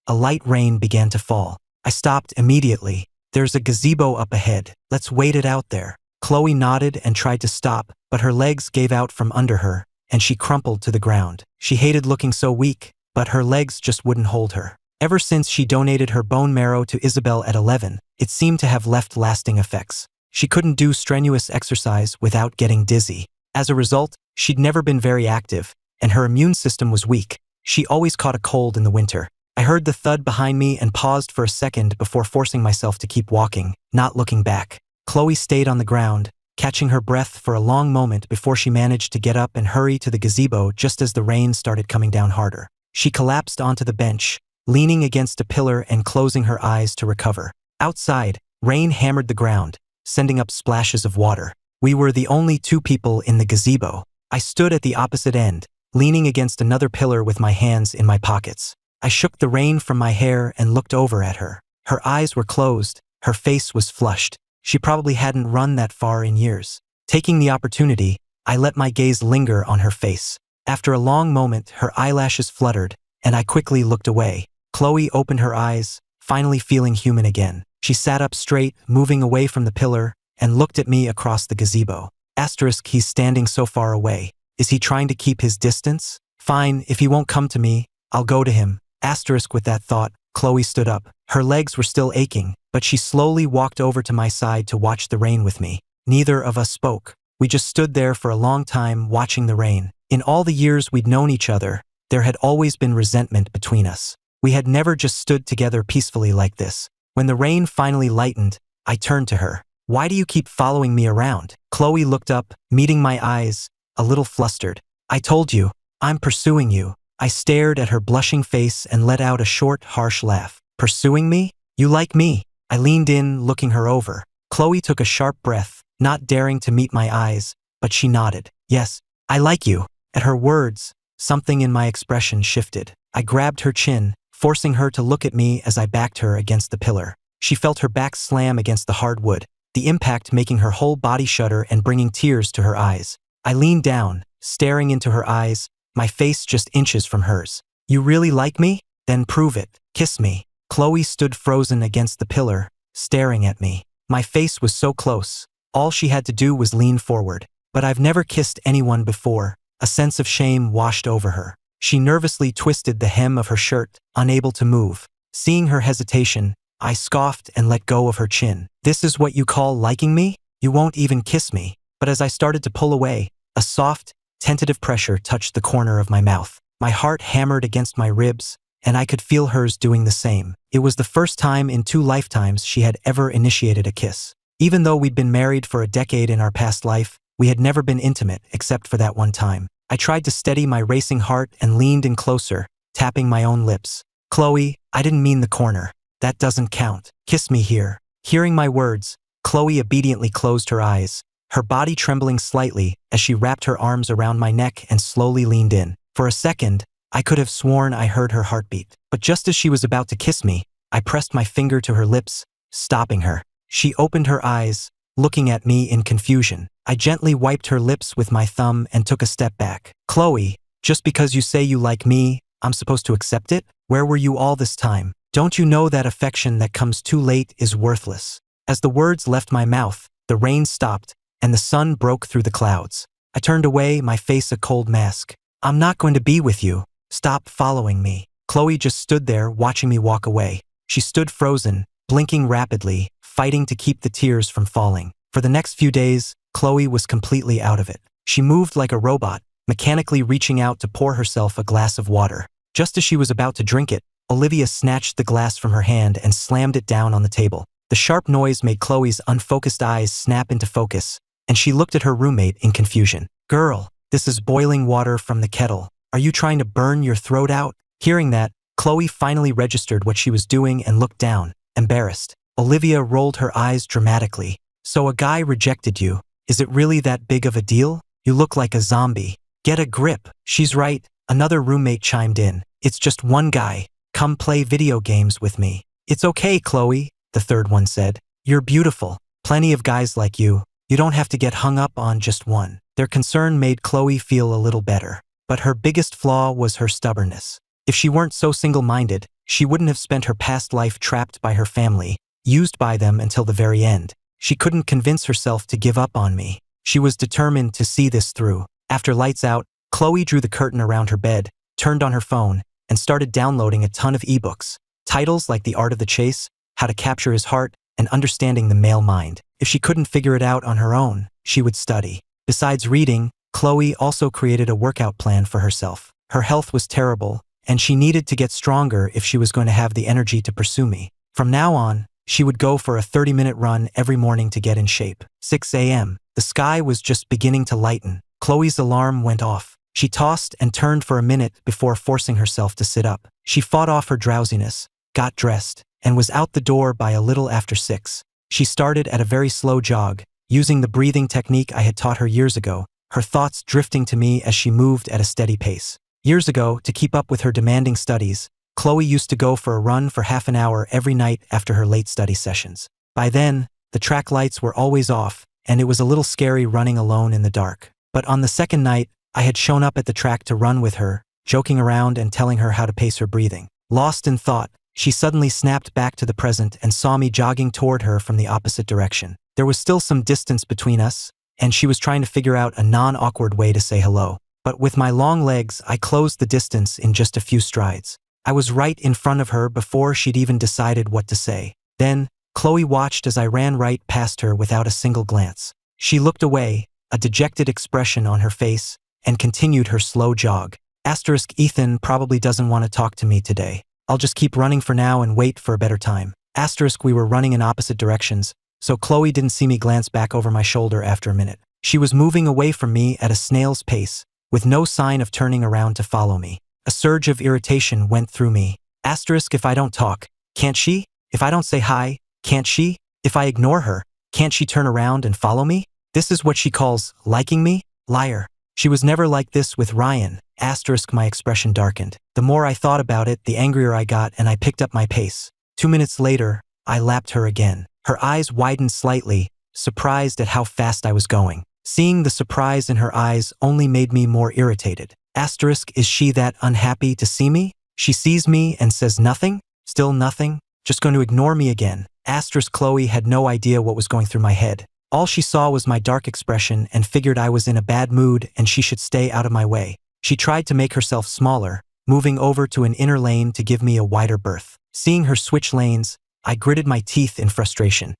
a light rain began to fall. I stopped immediately. There's a gazebo up ahead. Let's wait it out there. Chloe nodded and tried to stop, but her legs gave out from under her, and she crumpled to the ground. She hated looking so weak, but her legs just wouldn't hold her. Ever since she donated her bone marrow to Isabel at 11, it seemed to have left lasting effects. She couldn't do strenuous exercise without getting dizzy. As a result, she'd never been very active, and her immune system was weak. She always caught a cold in the winter. I heard the thud behind me and paused for a second before forcing myself to keep walking, not looking back. Chloe stayed on the ground, catching her breath for a long moment before she managed to get up and hurry to the gazebo just as the rain started coming down harder. She collapsed onto the bench, leaning against a pillar and closing her eyes to recover. Outside, rain hammered the ground, sending up splashes of water. We were the only two people in the gazebo. I stood at the opposite end, leaning against another pillar with my hands in my pockets. I shook the rain from my hair and looked over at her. Her eyes were closed, her face was flushed. She probably hadn't run that far in years. Taking the opportunity, I let my gaze linger on her face. After a long moment, her eyelashes fluttered, and I quickly looked away. Chloe opened her eyes, finally feeling human again. She sat up straight, moving away from the pillar, and looked at me across the gazebo. He's standing so far away. Is he trying to keep his distance? Fine, if he won't come to me, I'll go to him. With that thought, Chloe stood up. Her legs were still aching, but she slowly walked over to my side to watch the rain with me. Neither of us spoke. We just stood there for a long time watching the rain. In all the years we'd known each other, there had always been resentment between us. We had never just stood together peacefully like this. When the rain finally lightened, I turned to her. Why do you keep following me around? Chloe looked up, meeting my eyes, a little flustered. I told you, I'm pursuing you. I stared at her blushing face and let out a short, harsh laugh. Pursuing me? You like me? I leaned in, looking her over. Chloe took a sharp breath, not daring to meet my eyes, but she nodded. Yes, I like you. At her words, something in my expression shifted. I grabbed her chin, forcing her to look at me as I backed her against the pillar. She felt her back slam against the hard wood, the impact making her whole body shudder and bringing tears to her eyes. I leaned down, staring into her eyes, my face just inches from hers. You really like me? Then prove it. Kiss me. Chloe stood frozen against the pillar, staring at me. My face was so close. All she had to do was lean forward. But I've never kissed anyone before. A sense of shame washed over her. She nervously twisted the hem of her shirt, unable to move. Seeing her hesitation, I scoffed and let go of her chin. This is what you call liking me? You won't even kiss me. But as I started to pull away, a soft, tentative pressure touched the corner of my mouth. My heart hammered against my ribs, and I could feel hers doing the same. It was the first time in 2 lifetimes she had ever initiated a kiss. Even though we'd been married for a decade in our past life, we had never been intimate except for that one time. I tried to steady my racing heart and leaned in closer, tapping my own lips. Chloe, I didn't mean the corner. That doesn't count. Kiss me here. Hearing my words, Chloe obediently closed her eyes, her body trembling slightly as she wrapped her arms around my neck and slowly leaned in. For a second, I could have sworn I heard her heartbeat. But just as she was about to kiss me, I pressed my finger to her lips, stopping her. She opened her eyes, looking at me in confusion. I gently wiped her lips with my thumb and took a step back. Chloe, just because you say you like me, I'm supposed to accept it? Where were you all this time? Don't you know that affection that comes too late is worthless? As the words left my mouth, the rain stopped, and the sun broke through the clouds. I turned away, my face a cold mask. I'm not going to be with you. Stop following me. Chloe just stood there, watching me walk away. She stood frozen, blinking rapidly, fighting to keep the tears from falling. For the next few days, Chloe was completely out of it. She moved like a robot, mechanically reaching out to pour herself a glass of water. Just as she was about to drink it, Olivia snatched the glass from her hand and slammed it down on the table. The sharp noise made Chloe's unfocused eyes snap into focus, and she looked at her roommate in confusion. Girl, this is boiling water from the kettle. Are you trying to burn your throat out? Hearing that, Chloe finally registered what she was doing and looked down, embarrassed. Olivia rolled her eyes dramatically. So a guy rejected you. Is it really that big of a deal? You look like a zombie. Get a grip. She's right, another roommate chimed in. It's just one guy. Come play video games with me. It's okay, Chloe, the third one said. You're beautiful. Plenty of guys like you. You don't have to get hung up on just one. Their concern made Chloe feel a little better. But her biggest flaw was her stubbornness. If she weren't so single-minded, she wouldn't have spent her past life trapped by her family, used by them until the very end. She couldn't convince herself to give up on me. She was determined to see this through. After lights out, Chloe drew the curtain around her bed, turned on her phone, and started downloading a ton of ebooks. Titles like The Art of the Chase, How to Capture His Heart, and Understanding the Male Mind. If she couldn't figure it out on her own, she would study. Besides reading, Chloe also created a workout plan for herself. Her health was terrible, and she needed to get stronger if she was going to have the energy to pursue me. From now on, she would go for a 30-minute run every morning to get in shape. 6 a.m. The sky was just beginning to lighten. Chloe's alarm went off. She tossed and turned for a minute before forcing herself to sit up. She fought off her drowsiness, got dressed, and was out the door by a little after 6. She started at a very slow jog, using the breathing technique I had taught her years ago, her thoughts drifting to me as she moved at a steady pace. Years ago, to keep up with her demanding studies, Chloe used to go for a run for half an hour every night after her late study sessions. By then, the track lights were always off, and it was a little scary running alone in the dark. But on the second night, I had shown up at the track to run with her, joking around and telling her how to pace her breathing. Lost in thought, she suddenly snapped back to the present and saw me jogging toward her from the opposite direction. There was still some distance between us, and she was trying to figure out a non-awkward way to say hello. But with my long legs, I closed the distance in just a few strides. I was right in front of her before she'd even decided what to say. Then, Chloe watched as I ran right past her without a single glance. She looked away, a dejected expression on her face, and continued her slow jog. Ethan probably doesn't want to talk to me today. I'll just keep running for now and wait for a better time. We were running in opposite directions, so Chloe didn't see me glance back over my shoulder after a minute. She was moving away from me at a snail's pace, with no sign of turning around to follow me. A surge of irritation went through me. If I don't talk, can't she? If I don't say hi, can't she? If I ignore her, can't she turn around and follow me? This is what she calls liking me? Liar. She was never like this with Ryan. My expression darkened. The more I thought about it, the angrier I got, and I picked up my pace. 2 minutes later, I lapped her again. Her eyes widened slightly, surprised at how fast I was going. Seeing the surprise in her eyes only made me more irritated. Is she that unhappy to see me? She sees me and says nothing? Still nothing? Just going to ignore me again? Chloe had no idea what was going through my head. All she saw was my dark expression and figured I was in a bad mood and she should stay out of my way. She tried to make herself smaller, moving over to an inner lane to give me a wider berth. Seeing her switch lanes, I gritted my teeth in frustration.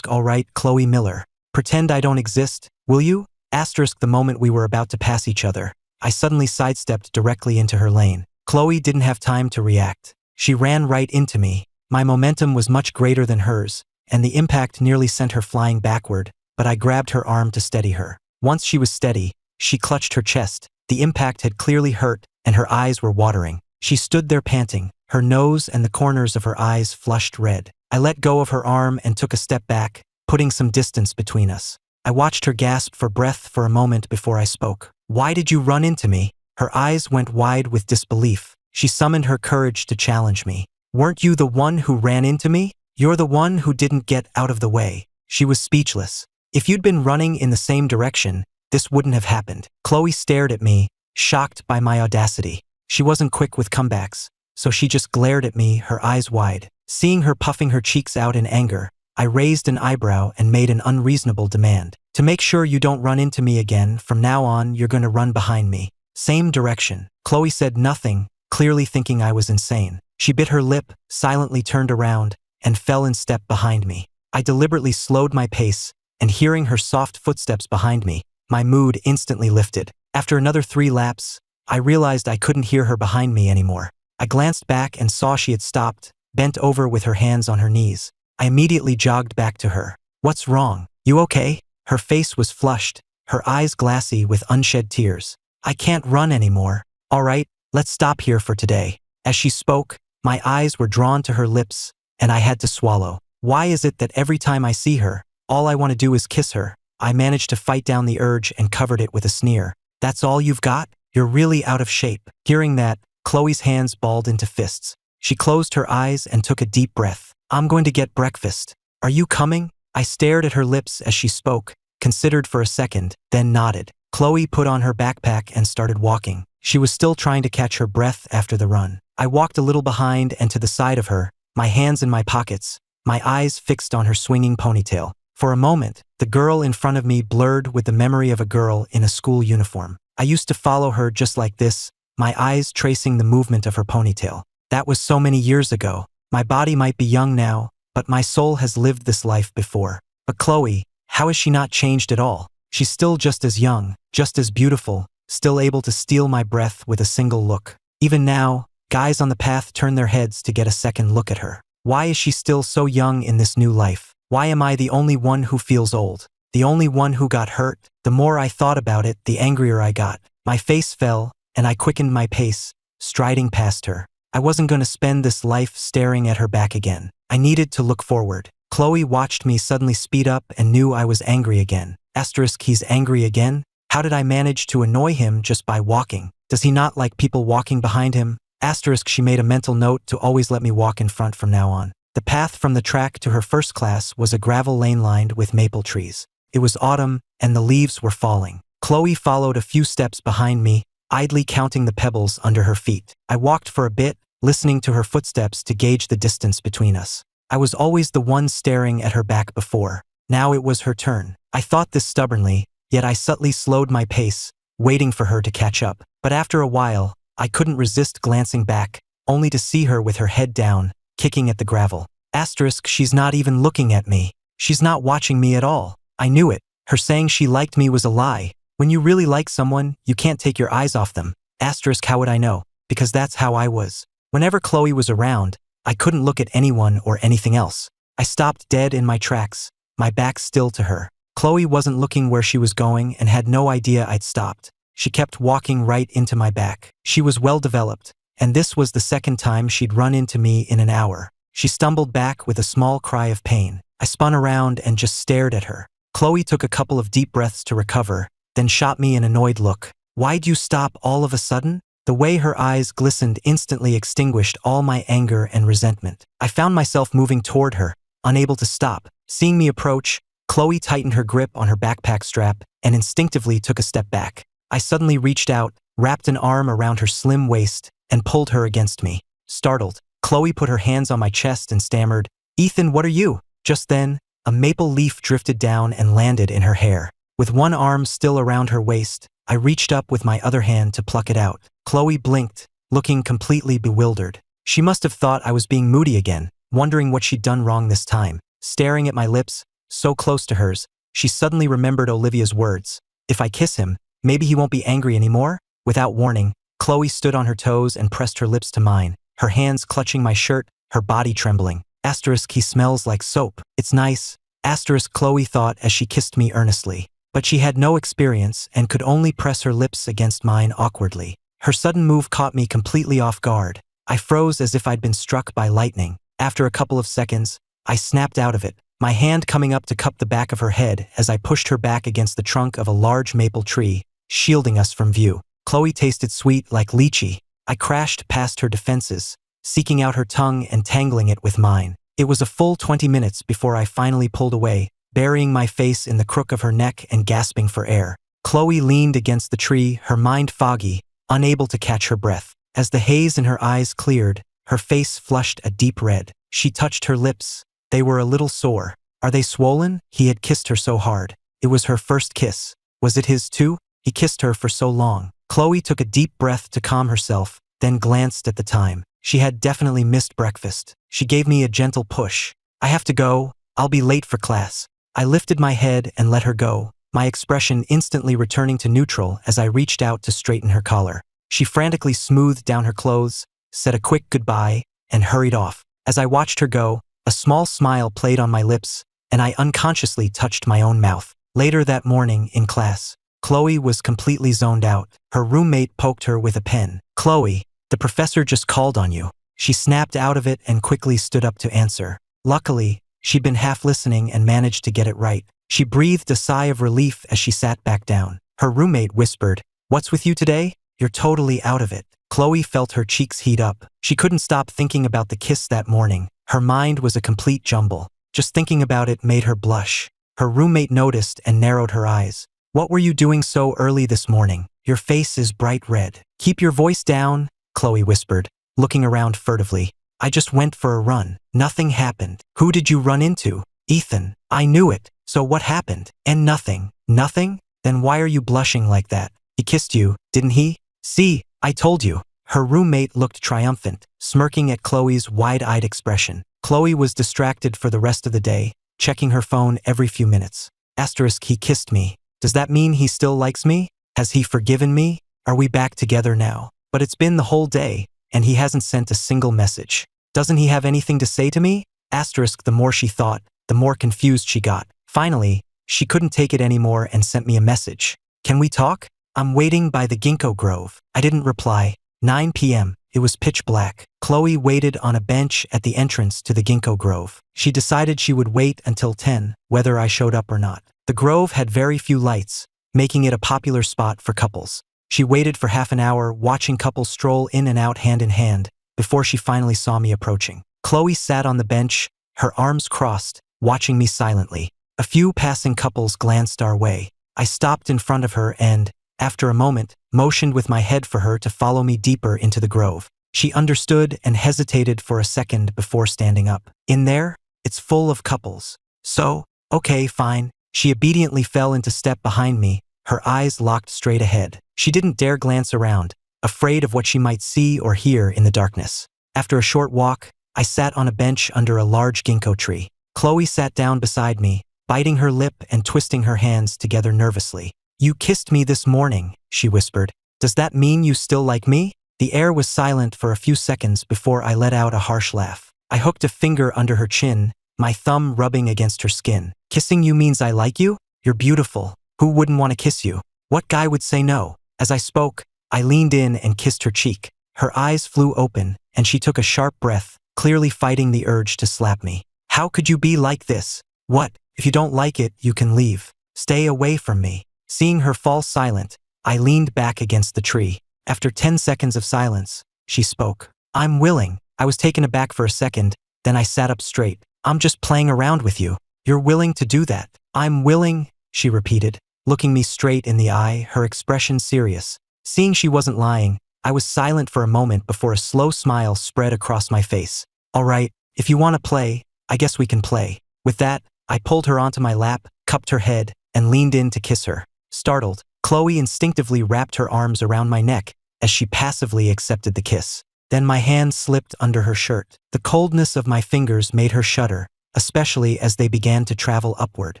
All right, Chloe Miller. Pretend I don't exist, will you? The moment we were about to pass each other, I suddenly sidestepped directly into her lane. Chloe didn't have time to react. She ran right into me. My momentum was much greater than hers, and the impact nearly sent her flying backward, but I grabbed her arm to steady her. Once she was steady, she clutched her chest. The impact had clearly hurt, and her eyes were watering. She stood there panting, her nose and the corners of her eyes flushed red. I let go of her arm and took a step back, putting some distance between us. I watched her gasp for breath for a moment before I spoke. Why did you run into me? Her eyes went wide with disbelief. She summoned her courage to challenge me. Weren't you the one who ran into me? You're the one who didn't get out of the way. She was speechless. If you'd been running in the same direction, this wouldn't have happened. Chloe stared at me, shocked by my audacity. She wasn't quick with comebacks, so she just glared at me, her eyes wide. Seeing her puffing her cheeks out in anger, I raised an eyebrow and made an unreasonable demand. To make sure you don't run into me again, from now on you're going to run behind me. Same direction. Chloe said nothing, clearly thinking I was insane. She bit her lip, silently turned around, and fell in step behind me. I deliberately slowed my pace, and hearing her soft footsteps behind me, my mood instantly lifted. After another 3 laps, I realized I couldn't hear her behind me anymore. I glanced back and saw she had stopped, bent over with her hands on her knees. I immediately jogged back to her. What's wrong? You okay? Her face was flushed, her eyes glassy with unshed tears. I can't run anymore. All right, let's stop here for today. As she spoke, my eyes were drawn to her lips, and I had to swallow. Why is it that every time I see her, all I want to do is kiss her? I managed to fight down the urge and covered it with a sneer. That's all you've got? You're really out of shape. Hearing that, Chloe's hands balled into fists. She closed her eyes and took a deep breath. I'm going to get breakfast. Are you coming? I stared at her lips as she spoke, considered for a second, then nodded. Chloe put on her backpack and started walking. She was still trying to catch her breath after the run. I walked a little behind and to the side of her, my hands in my pockets, my eyes fixed on her swinging ponytail. For a moment, the girl in front of me blurred with the memory of a girl in a school uniform. I used to follow her just like this, my eyes tracing the movement of her ponytail. That was so many years ago. My body might be young now, but my soul has lived this life before. But Chloe, how has she not changed at all? She's still just as young, just as beautiful, still able to steal my breath with a single look. Even now, guys on the path turn their heads to get a second look at her. Why is she still so young in this new life? Why am I the only one who feels old? The only one who got hurt? The more I thought about it, the angrier I got. My face fell, and I quickened my pace, striding past her. I wasn't going to spend this life staring at her back again. I needed to look forward. Chloe watched me suddenly speed up and knew I was angry again. Asterisk, he's angry again? How did I manage to annoy him just by walking? Does he not like people walking behind him? Asterisk, she made a mental note to always let me walk in front from now on. The path from the track to her first class was a gravel lane lined with maple trees. It was autumn, and the leaves were falling. Chloe followed a few steps behind me, idly counting the pebbles under her feet. I walked for a bit, listening to her footsteps to gauge the distance between us. I was always the one staring at her back before. Now it was her turn. I thought this stubbornly, yet I subtly slowed my pace, waiting for her to catch up. But after a while, I couldn't resist glancing back, only to see her with her head down, kicking at the gravel. Asterisk, she's not even looking at me. She's not watching me at all. I knew it. Her saying she liked me was a lie. When you really like someone, you can't take your eyes off them. Asterisk, how would I know? Because that's how I was. Whenever Chloe was around, I couldn't look at anyone or anything else. I stopped dead in my tracks, my back still to her. Chloe wasn't looking where she was going and had no idea I'd stopped. She kept walking right into my back. She was well developed, and this was the second time she'd run into me in an hour. She stumbled back with a small cry of pain. I spun around and just stared at her. Chloe took a couple of deep breaths to recover, then shot me an annoyed look. Why'd you stop all of a sudden? The way her eyes glistened instantly extinguished all my anger and resentment. I found myself moving toward her, unable to stop. Seeing me approach, Chloe tightened her grip on her backpack strap and instinctively took a step back. I suddenly reached out, wrapped an arm around her slim waist, and pulled her against me. Startled, Chloe put her hands on my chest and stammered, "Ethan, what are you?" Just then, a maple leaf drifted down and landed in her hair. With one arm still around her waist, I reached up with my other hand to pluck it out. Chloe blinked, looking completely bewildered. She must have thought I was being moody again, wondering what she'd done wrong this time. Staring at my lips, so close to hers, she suddenly remembered Olivia's words. If I kiss him, maybe he won't be angry anymore? Without warning, Chloe stood on her toes and pressed her lips to mine, her hands clutching my shirt, her body trembling. Asterisk, he smells like soap. It's nice. Asterisk, Chloe thought as she kissed me earnestly. But she had no experience and could only press her lips against mine awkwardly. Her sudden move caught me completely off guard. I froze as if I'd been struck by lightning. After a couple of seconds, I snapped out of it, my hand coming up to cup the back of her head as I pushed her back against the trunk of a large maple tree, shielding us from view. Chloe tasted sweet like lychee. I crashed past her defenses, seeking out her tongue and tangling it with mine. It was a full 20 minutes before I finally pulled away, burying my face in the crook of her neck and gasping for air. Chloe leaned against the tree, her mind foggy, unable to catch her breath. As the haze in her eyes cleared, her face flushed a deep red. She touched her lips. They were a little sore. Are they swollen? He had kissed her so hard. It was her first kiss. Was it his too? He kissed her for so long. Chloe took a deep breath to calm herself, then glanced at the time. She had definitely missed breakfast. She gave me a gentle push. I have to go. I'll be late for class. I lifted my head and let her go, my expression instantly returning to neutral as I reached out to straighten her collar. She frantically smoothed down her clothes, said a quick goodbye, and hurried off. As I watched her go, a small smile played on my lips, and I unconsciously touched my own mouth. Later that morning, in class, Chloe was completely zoned out. Her roommate poked her with a pen. "Chloe, the professor just called on you." She snapped out of it and quickly stood up to answer. Luckily, she'd been half listening and managed to get it right. She breathed a sigh of relief as she sat back down. Her roommate whispered, "What's with you today? You're totally out of it." Chloe felt her cheeks heat up. She couldn't stop thinking about the kiss that morning. Her mind was a complete jumble. Just thinking about it made her blush. Her roommate noticed and narrowed her eyes. "What were you doing so early this morning? Your face is bright red." "Keep your voice down," Chloe whispered, looking around furtively. "I just went for a run. Nothing happened." "Who did you run into?" "Ethan." "I knew it. So what happened?" "And nothing." "Nothing? Then why are you blushing like that? He kissed you, didn't he?" "See, I told you." Her roommate looked triumphant, smirking at Chloe's wide-eyed expression. Chloe was distracted for the rest of the day, checking her phone every few minutes. Asterisk, he kissed me. Does that mean he still likes me? Has he forgiven me? Are we back together now? But it's been the whole day, and he hasn't sent a single message. Doesn't he have anything to say to me? Asterisk, the more she thought, the more confused she got. Finally, she couldn't take it anymore and sent me a message. "Can we talk? I'm waiting by the ginkgo grove." I didn't reply. 9 p.m. It was pitch black. Chloe waited on a bench at the entrance to the ginkgo grove. She decided she would wait until 10, whether I showed up or not. The grove had very few lights, making it a popular spot for couples. She waited for half an hour, watching couples stroll in and out hand in hand, before she finally saw me approaching. Chloe sat on the bench, her arms crossed, watching me silently. A few passing couples glanced our way. I stopped in front of her and, after a moment, motioned with my head for her to follow me deeper into the grove. She understood and hesitated for a second before standing up. "In there? It's full of couples." "So, okay, fine." She obediently fell into step behind me, her eyes locked straight ahead. She didn't dare glance around, afraid of what she might see or hear in the darkness. After a short walk, I sat on a bench under a large ginkgo tree. Chloe sat down beside me, biting her lip and twisting her hands together nervously. "You kissed me this morning," she whispered. "Does that mean you still like me?" The air was silent for a few seconds before I let out a harsh laugh. I hooked a finger under her chin, my thumb rubbing against her skin. "Kissing you means I like you? You're beautiful. Who wouldn't want to kiss you? What guy would say no?" As I spoke, I leaned in and kissed her cheek. Her eyes flew open, and she took a sharp breath, clearly fighting the urge to slap me. "How could you be like this? What? If you don't like it, you can leave. Stay away from me." Seeing her fall silent, I leaned back against the tree. After 10 seconds of silence, she spoke. "I'm willing." I was taken aback for a second, then I sat up straight. "I'm just playing around with you. You're willing to do that?" "I'm willing," she repeated, looking me straight in the eye, her expression serious. Seeing she wasn't lying, I was silent for a moment before a slow smile spread across my face. "All right, if you want to play, I guess we can play." With that, I pulled her onto my lap, cupped her head, and leaned in to kiss her. Startled, Chloe instinctively wrapped her arms around my neck as she passively accepted the kiss. Then my hand slipped under her shirt. The coldness of my fingers made her shudder, especially as they began to travel upward.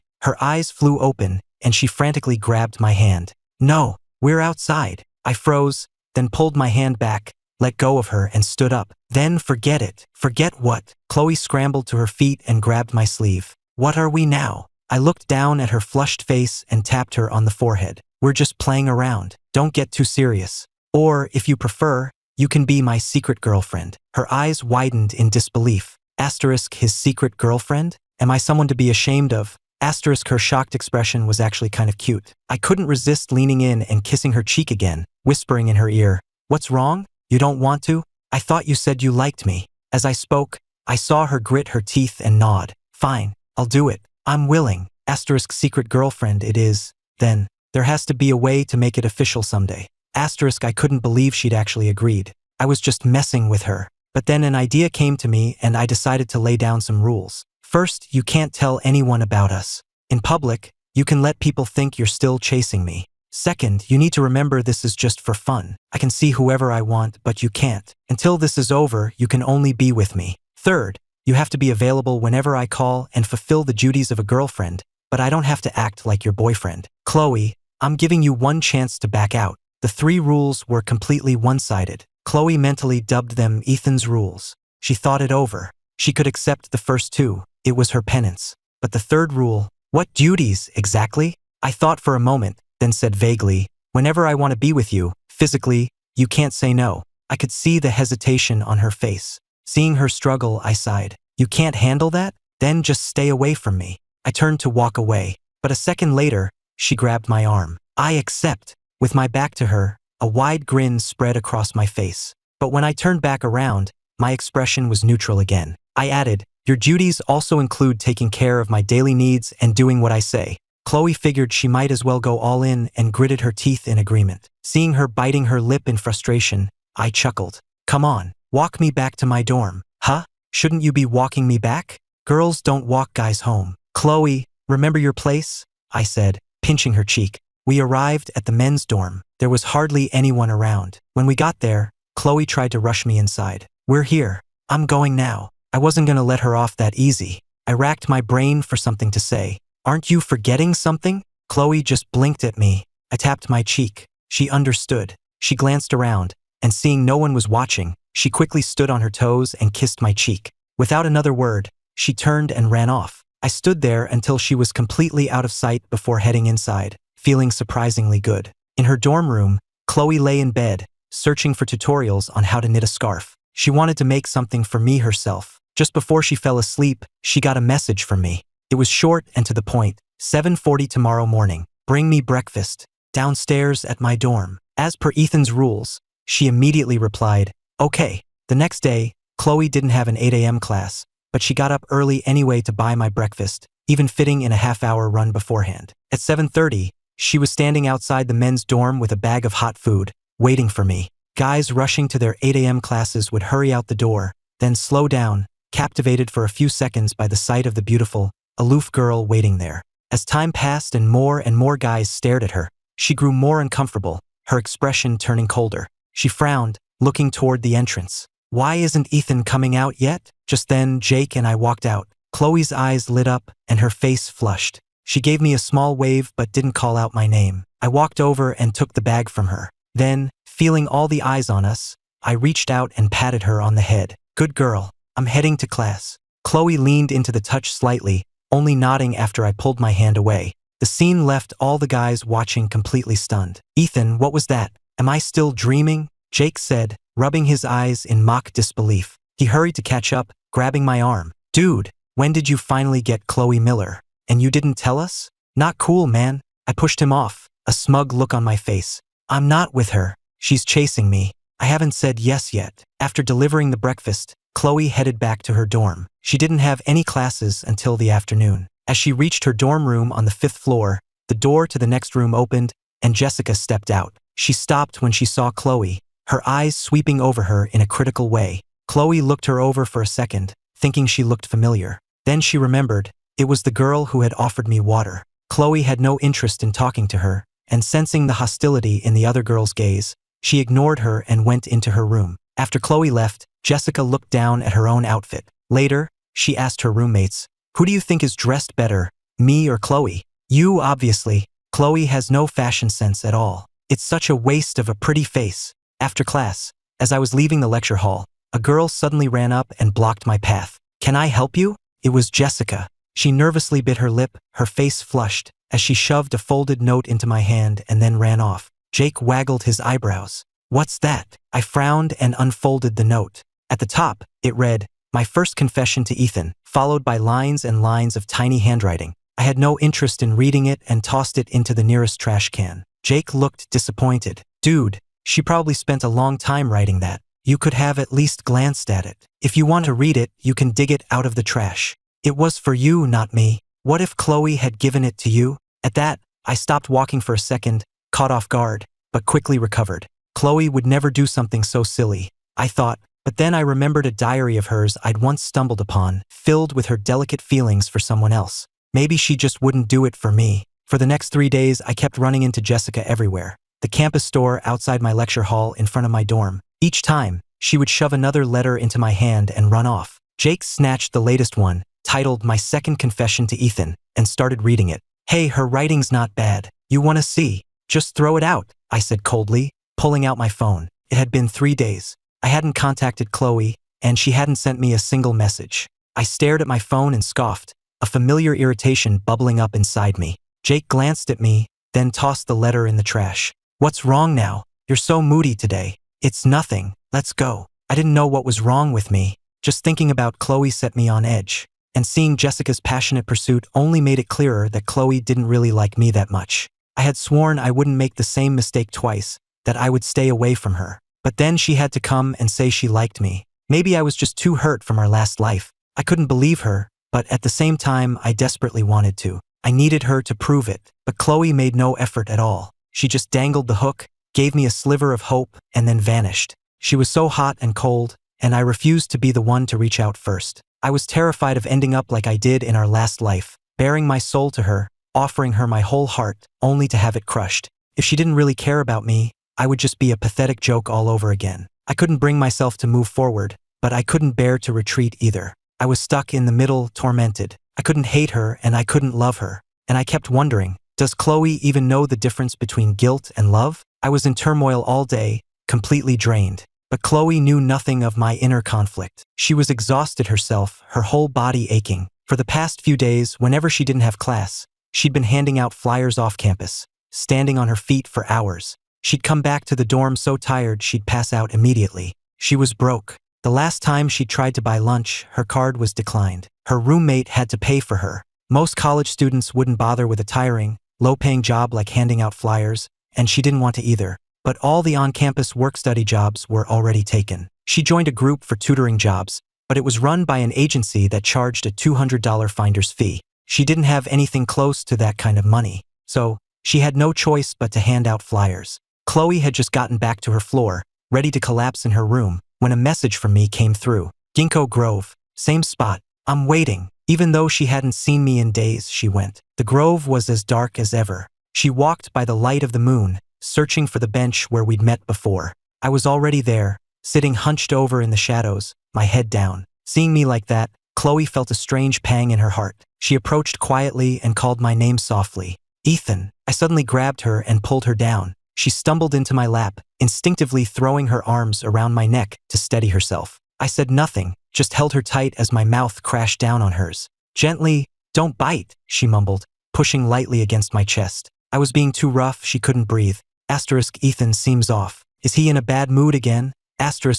Her eyes flew open, and she frantically grabbed my hand. "No, we're outside." I froze, then pulled my hand back, let go of her, and stood up. "Then forget it." "Forget what?" Chloe scrambled to her feet and grabbed my sleeve. "What are we now?" I looked down at her flushed face and tapped her on the forehead. "We're just playing around. Don't get too serious. Or, if you prefer, you can be my secret girlfriend." Her eyes widened in disbelief. Asterisk, his secret girlfriend? Am I someone to be ashamed of? Asterisk, her shocked expression was actually kind of cute. I couldn't resist leaning in and kissing her cheek again, whispering in her ear, "What's wrong? You don't want to? I thought you said you liked me." As I spoke, I saw her grit her teeth and nod. "Fine, I'll do it. I'm willing." Asterisk, secret girlfriend it is, then. There has to be a way to make it official someday. Asterisk, I couldn't believe she'd actually agreed. I was just messing with her. But then an idea came to me and I decided to lay down some rules. First, you can't tell anyone about us. In public, you can let people think you're still chasing me. Second, you need to remember this is just for fun. I can see whoever I want, but you can't. Until this is over, you can only be with me. Third, you have to be available whenever I call and fulfill the duties of a girlfriend, but I don't have to act like your boyfriend. Chloe, I'm giving you one chance to back out. The 3 rules were completely one-sided. Chloe mentally dubbed them Ethan's rules. She thought it over. She could accept the first 2. It was her penance. But the 3rd rule, what duties exactly? I thought for a moment, then said vaguely, "Whenever I want to be with you, physically, you can't say no." I could see the hesitation on her face. Seeing her struggle, I sighed. "You can't handle that? Then just stay away from me." I turned to walk away. But a second later, she grabbed my arm. I accept. With my back to her, a wide grin spread across my face. But when I turned back around, my expression was neutral again. I added, your duties also include taking care of my daily needs and doing what I say. Chloe figured she might as well go all in and gritted her teeth in agreement. Seeing her biting her lip in frustration, I chuckled. Come on, walk me back to my dorm. Huh? Shouldn't you be walking me back? Girls don't walk guys home. Chloe, remember your place? I said, pinching her cheek. We arrived at the men's dorm. There was hardly anyone around. When we got there, Chloe tried to rush me inside. We're here. I'm going now. I wasn't gonna let her off that easy. I racked my brain for something to say. Aren't you forgetting something? Chloe just blinked at me. I tapped my cheek. She understood. She glanced around, and seeing no one was watching, she quickly stood on her toes and kissed my cheek. Without another word, she turned and ran off. I stood there until she was completely out of sight before heading inside, feeling surprisingly good. In her dorm room, Chloe lay in bed, searching for tutorials on how to knit a scarf. She wanted to make something for me herself. Just before she fell asleep, she got a message from me. It was short and to the point. 7:40 tomorrow morning. Bring me breakfast. Downstairs at my dorm. As per Ethan's rules, she immediately replied, okay. The next day, Chloe didn't have an 8 a.m. class, but she got up early anyway to buy my breakfast, even fitting in a half-hour run beforehand. At 7:30, she was standing outside the men's dorm with a bag of hot food, waiting for me. Guys rushing to their 8 a.m. classes would hurry out the door, then slow down, captivated for a few seconds by the sight of the beautiful, aloof girl waiting there. As time passed and more guys stared at her, she grew more uncomfortable, her expression turning colder. She frowned, looking toward the entrance. Why isn't Ethan coming out yet? Just then, Jake and I walked out. Chloe's eyes lit up and her face flushed. She gave me a small wave but didn't call out my name. I walked over and took the bag from her. Then, feeling all the eyes on us, I reached out and patted her on the head. Good girl. I'm heading to class. Chloe leaned into the touch slightly, only nodding after I pulled my hand away. The scene left all the guys watching completely stunned. Ethan, what was that? Am I still dreaming? Jake said, rubbing his eyes in mock disbelief. He hurried to catch up, grabbing my arm. Dude, when did you finally get Chloe Miller? And you didn't tell us? Not cool, man. I pushed him off, a smug look on my face. I'm not with her. She's chasing me. I haven't said yes yet. After delivering the breakfast, Chloe headed back to her dorm. She didn't have any classes until the afternoon. As she reached her dorm room on the 5th floor, the door to the next room opened, and Jessica stepped out. She stopped when she saw Chloe, her eyes sweeping over her in a critical way. Chloe looked her over for a second, thinking she looked familiar. Then she remembered, it was the girl who had offered me water. Chloe had no interest in talking to her, and sensing the hostility in the other girl's gaze, she ignored her and went into her room. After Chloe left, Jessica looked down at her own outfit. Later, she asked her roommates, who do you think is dressed better, me or Chloe? You, obviously. Chloe has no fashion sense at all. It's such a waste of a pretty face. After class, as I was leaving the lecture hall, a girl suddenly ran up and blocked my path. Can I help you? It was Jessica. She nervously bit her lip, her face flushed, as she shoved a folded note into my hand and then ran off. Jake waggled his eyebrows. What's that? I frowned and unfolded the note. At the top, it read, my first confession to Ethan, followed by lines and lines of tiny handwriting. I had no interest in reading it and tossed it into the nearest trash can. Jake looked disappointed. Dude, she probably spent a long time writing that. You could have at least glanced at it. If you want to read it, you can dig it out of the trash. It was for you, not me. What if Chloe had given it to you? At that, I stopped walking for a second, caught off guard, but quickly recovered. Chloe would never do something so silly, I thought, but then I remembered a diary of hers I'd once stumbled upon, filled with her delicate feelings for someone else. Maybe she just wouldn't do it for me. For the next 3 days, I kept running into Jessica everywhere. The campus store outside my lecture hall in front of my dorm. Each time, she would shove another letter into my hand and run off. Jake snatched the latest one, titled My Second Confession to Ethan, and started reading it. Hey, her writing's not bad. You want to see? Just throw it out, I said coldly, pulling out my phone. It had been 3 days. I hadn't contacted Chloe, and she hadn't sent me a single message. I stared at my phone and scoffed, a familiar irritation bubbling up inside me. Jake glanced at me, then tossed the letter in the trash. What's wrong now? You're so moody today. It's nothing. Let's go. I didn't know what was wrong with me. Just thinking about Chloe set me on edge. and seeing Jessica's passionate pursuit only made it clearer that Chloe didn't really like me that much. I had sworn I wouldn't make the same mistake twice, that I would stay away from her. But then she had to come and say she liked me. Maybe I was just too hurt from our last life. I couldn't believe her, but at the same time I desperately wanted to. I needed her to prove it, but Chloe made no effort at all. She just dangled the hook, gave me a sliver of hope, and then vanished. She was so hot and cold, and I refused to be the one to reach out first. I was terrified of ending up like I did in our last life, bearing my soul to her, offering her my whole heart, only to have it crushed. If she didn't really care about me, I would just be a pathetic joke all over again. I couldn't bring myself to move forward, but I couldn't bear to retreat either. I was stuck in the middle, tormented. I couldn't hate her and I couldn't love her. And I kept wondering, does Chloe even know the difference between guilt and love? I was in turmoil all day, completely drained. But Chloe knew nothing of my inner conflict. She was exhausted herself, her whole body aching. For the past few days, whenever she didn't have class, she'd been handing out flyers off campus, standing on her feet for hours. She'd come back to the dorm so tired she'd pass out immediately. She was broke. The last time she tried to buy lunch, her card was declined. Her roommate had to pay for her. Most college students wouldn't bother with a tiring, low-paying job like handing out flyers, and she didn't want to either. But all the on-campus work-study jobs were already taken. She joined a group for tutoring jobs, but it was run by an agency that charged a $200 finder's fee. She didn't have anything close to that kind of money, so she had no choice but to hand out flyers. Chloe had just gotten back to her floor, ready to collapse in her room, when a message from me came through. Ginkgo Grove. Same spot. I'm waiting. Even though she hadn't seen me in days, she went. The grove was as dark as ever. She walked by the light of the moon, searching for the bench where we'd met before. I was already there, sitting hunched over in the shadows, my head down. Seeing me like that, Chloe felt a strange pang in her heart. She approached quietly and called my name softly. Ethan. I suddenly grabbed her and pulled her down. She stumbled into my lap, instinctively throwing her arms around my neck to steady herself. I said nothing, just held her tight as my mouth crashed down on hers. Gently, don't bite, she mumbled, pushing lightly against my chest. I was being too rough, she couldn't breathe. Ethan seems off. Is he in a bad mood again?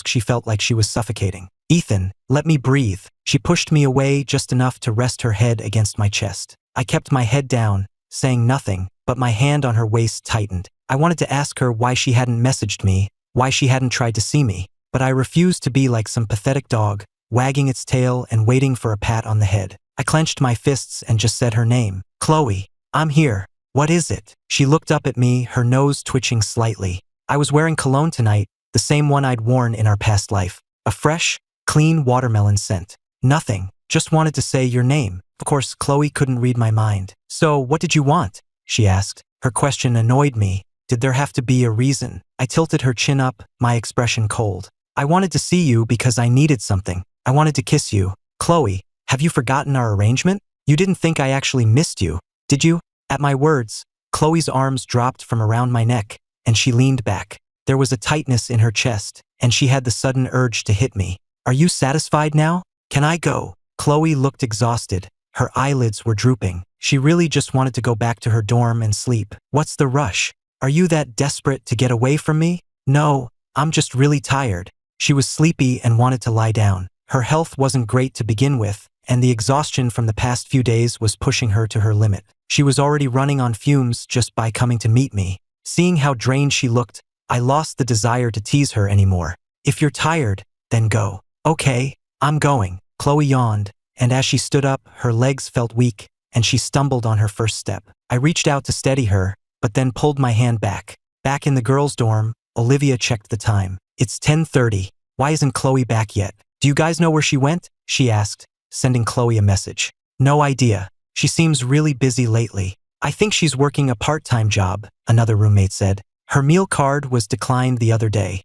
She felt like she was suffocating. Ethan, let me breathe. She pushed me away just enough to rest her head against my chest. I kept my head down, saying nothing, but my hand on her waist tightened. I wanted to ask her why she hadn't messaged me, why she hadn't tried to see me, but I refused to be like some pathetic dog, wagging its tail and waiting for a pat on the head. I clenched my fists and just said her name. Chloe, I'm here. What is it? She looked up at me, her nose twitching slightly. I was wearing cologne tonight, the same one I'd worn in our past life. A fresh, clean watermelon scent. Nothing, just wanted to say your name. Of course, Chloe couldn't read my mind. So, what did you want? She asked. Her question annoyed me. Did there have to be a reason? I tilted her chin up, my expression cold. I wanted to see you because I needed something. I wanted to kiss you. Chloe, have you forgotten our arrangement? You didn't think I actually missed you, did you? At my words, Chloe's arms dropped from around my neck, and she leaned back. There was a tightness in her chest, and she had the sudden urge to hit me. Are you satisfied now? Can I go? Chloe looked exhausted. Her eyelids were drooping. She really just wanted to go back to her dorm and sleep. What's the rush? Are you that desperate to get away from me? No, I'm just really tired. She was sleepy and wanted to lie down. Her health wasn't great to begin with, and the exhaustion from the past few days was pushing her to her limit. She was already running on fumes just by coming to meet me. Seeing how drained she looked, I lost the desire to tease her anymore. If you're tired, then go. Okay, I'm going. Chloe yawned, and as she stood up, her legs felt weak, and she stumbled on her first step. I reached out to steady her, but then pulled my hand back. Back in the girls' dorm, Olivia checked the time. It's 10:30. Why isn't Chloe back yet? Do you guys know where she went? She asked, sending Chloe a message. No idea. She seems really busy lately. I think she's working a part-time job, another roommate said. Her meal card was declined the other day.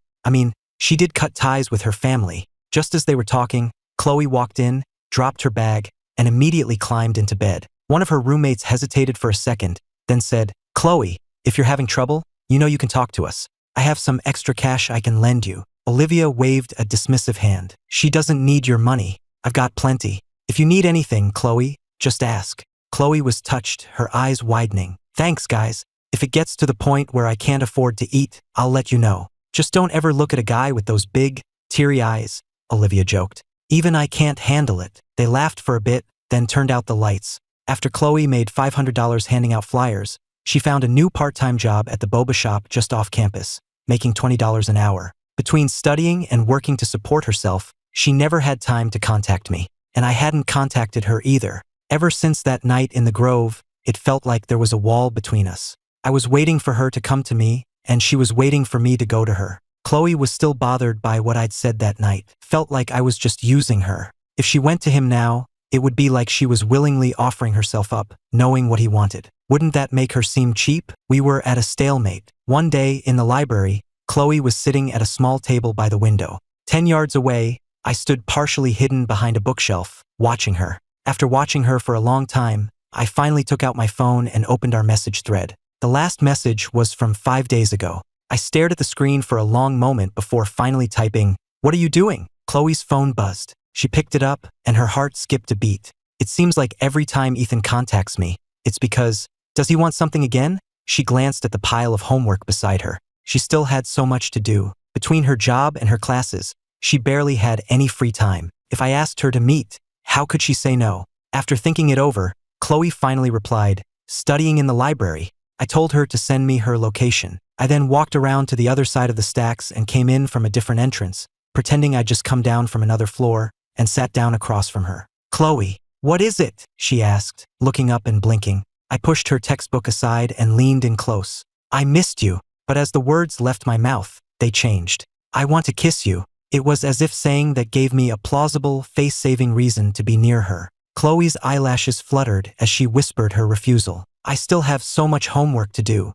She did cut ties with her family. Just as they were talking, Chloe walked in, dropped her bag, and immediately climbed into bed. One of her roommates hesitated for a second, then said, Chloe, if you're having trouble, you know you can talk to us. I have some extra cash I can lend you. Olivia waved a dismissive hand. She doesn't need your money. I've got plenty. If you need anything, Chloe, just ask. Chloe was touched, her eyes widening. Thanks, guys. If it gets to the point where I can't afford to eat, I'll let you know. Just don't ever look at a guy with those big, teary eyes, Olivia joked. Even I can't handle it. They laughed for a bit, then turned out the lights. After Chloe made $500 handing out flyers, she found a new part-time job at the boba shop just off campus, making $20 an hour. Between studying and working to support herself, she never had time to contact me, and I hadn't contacted her either. Ever since that night in the Grove, it felt like there was a wall between us. I was waiting for her to come to me, and she was waiting for me to go to her. Chloe was still bothered by what I'd said that night. Felt like I was just using her. If she went to him now, it would be like she was willingly offering herself up, knowing what he wanted. Wouldn't that make her seem cheap? We were at a stalemate. One day, in the library, Chloe was sitting at a small table by the window. 10 yards away, I stood partially hidden behind a bookshelf, watching her. After watching her for a long time, I finally took out my phone and opened our message thread. The last message was from 5 days ago. I stared at the screen for a long moment before finally typing, "What are you doing?" Chloe's phone buzzed. She picked it up, and her heart skipped a beat. It seems like every time Ethan contacts me, it's because, does he want something again? She glanced at the pile of homework beside her. She still had so much to do. Between her job and her classes, she barely had any free time. If I asked her to meet, how could she say no? After thinking it over, Chloe finally replied, "Studying in the library." I told her to send me her location. I then walked around to the other side of the stacks and came in from a different entrance, pretending I'd just come down from another floor, and sat down across from her. "Chloe, what is it?" she asked, looking up and blinking. I pushed her textbook aside and leaned in close. "I missed you," but as the words left my mouth, they changed. "I want to kiss you." It was as if saying that gave me a plausible, face-saving reason to be near her. Chloe's eyelashes fluttered as she whispered her refusal. "I still have so much homework to do."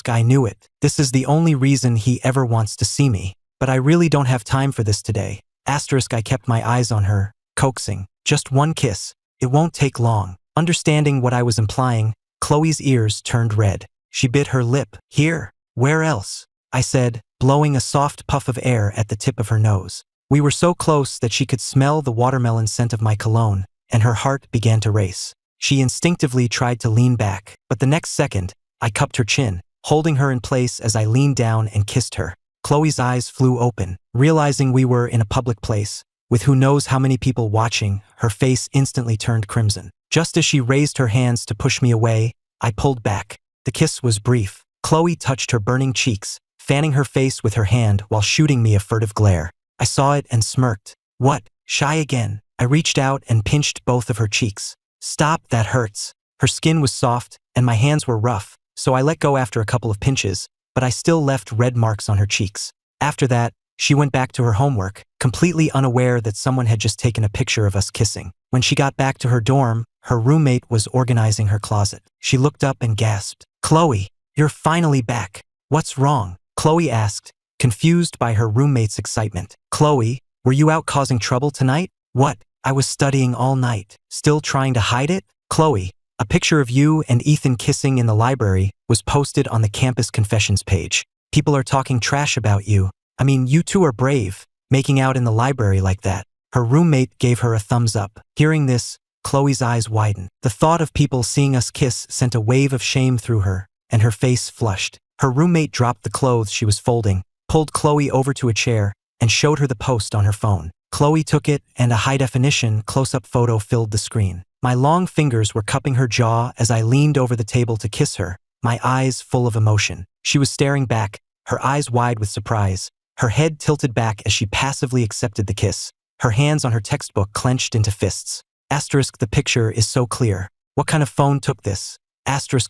I knew it. This is the only reason he ever wants to see me. But I really don't have time for this today. I kept my eyes on her, coaxing. "Just one kiss. It won't take long." Understanding what I was implying, Chloe's ears turned red. She bit her lip. "Here. Where else?" I said, blowing a soft puff of air at the tip of her nose. We were so close that she could smell the watermelon scent of my cologne, and her heart began to race. She instinctively tried to lean back, but the next second, I cupped her chin, holding her in place as I leaned down and kissed her. Chloe's eyes flew open, realizing we were in a public place, with who knows how many people watching. Her face instantly turned crimson. Just as she raised her hands to push me away, I pulled back. The kiss was brief. Chloe touched her burning cheeks, fanning her face with her hand while shooting me a furtive glare. I saw it and smirked. "What? Shy again?" I reached out and pinched both of her cheeks. "Stop, that hurts." Her skin was soft, and my hands were rough, so I let go after a couple of pinches, but I still left red marks on her cheeks. After that, she went back to her homework, completely unaware that someone had just taken a picture of us kissing. When she got back to her dorm, her roommate was organizing her closet. She looked up and gasped. "Chloe, you're finally back. What's wrong?" Chloe asked, confused by her roommate's excitement. "Chloe, were you out causing trouble tonight?" "What? I was studying all night." "Still trying to hide it?" "Chloe, a picture of you and Ethan kissing in the library was posted on the campus confessions page. People are talking trash about you. I mean, you two are brave, making out in the library like that." Her roommate gave her a thumbs up. Hearing this, Chloe's eyes widened. The thought of people seeing us kiss sent a wave of shame through her, and her face flushed. Her roommate dropped the clothes she was folding, pulled Chloe over to a chair, and showed her the post on her phone. Chloe took it, and a high-definition, close-up photo filled the screen. My long fingers were cupping her jaw as I leaned over the table to kiss her, my eyes full of emotion. She was staring back, her eyes wide with surprise, her head tilted back as she passively accepted the kiss, her hands on her textbook clenched into fists. The picture is so clear. What kind of phone took this?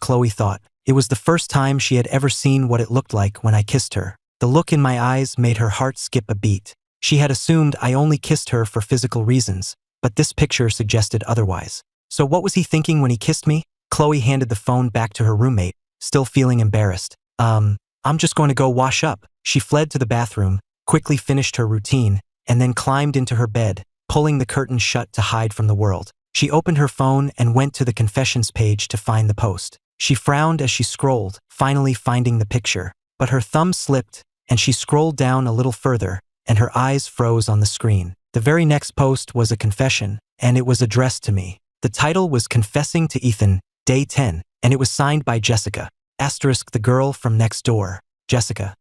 Chloe thought. It was the first time she had ever seen what it looked like when I kissed her. The look in my eyes made her heart skip a beat. She had assumed I only kissed her for physical reasons, but this picture suggested otherwise. So what was he thinking when he kissed me? Chloe handed the phone back to her roommate, still feeling embarrassed. I'm just going to go wash up." She fled to the bathroom, quickly finished her routine, and then climbed into her bed, pulling the curtain shut to hide from the world. She opened her phone and went to the confessions page to find the post. She frowned as she scrolled, finally finding the picture. But her thumb slipped, and she scrolled down a little further, and her eyes froze on the screen. The very next post was a confession, and it was addressed to me. The title was "Confessing to Ethan, Day 10, and it was signed by Jessica, the girl from next door. Jessica,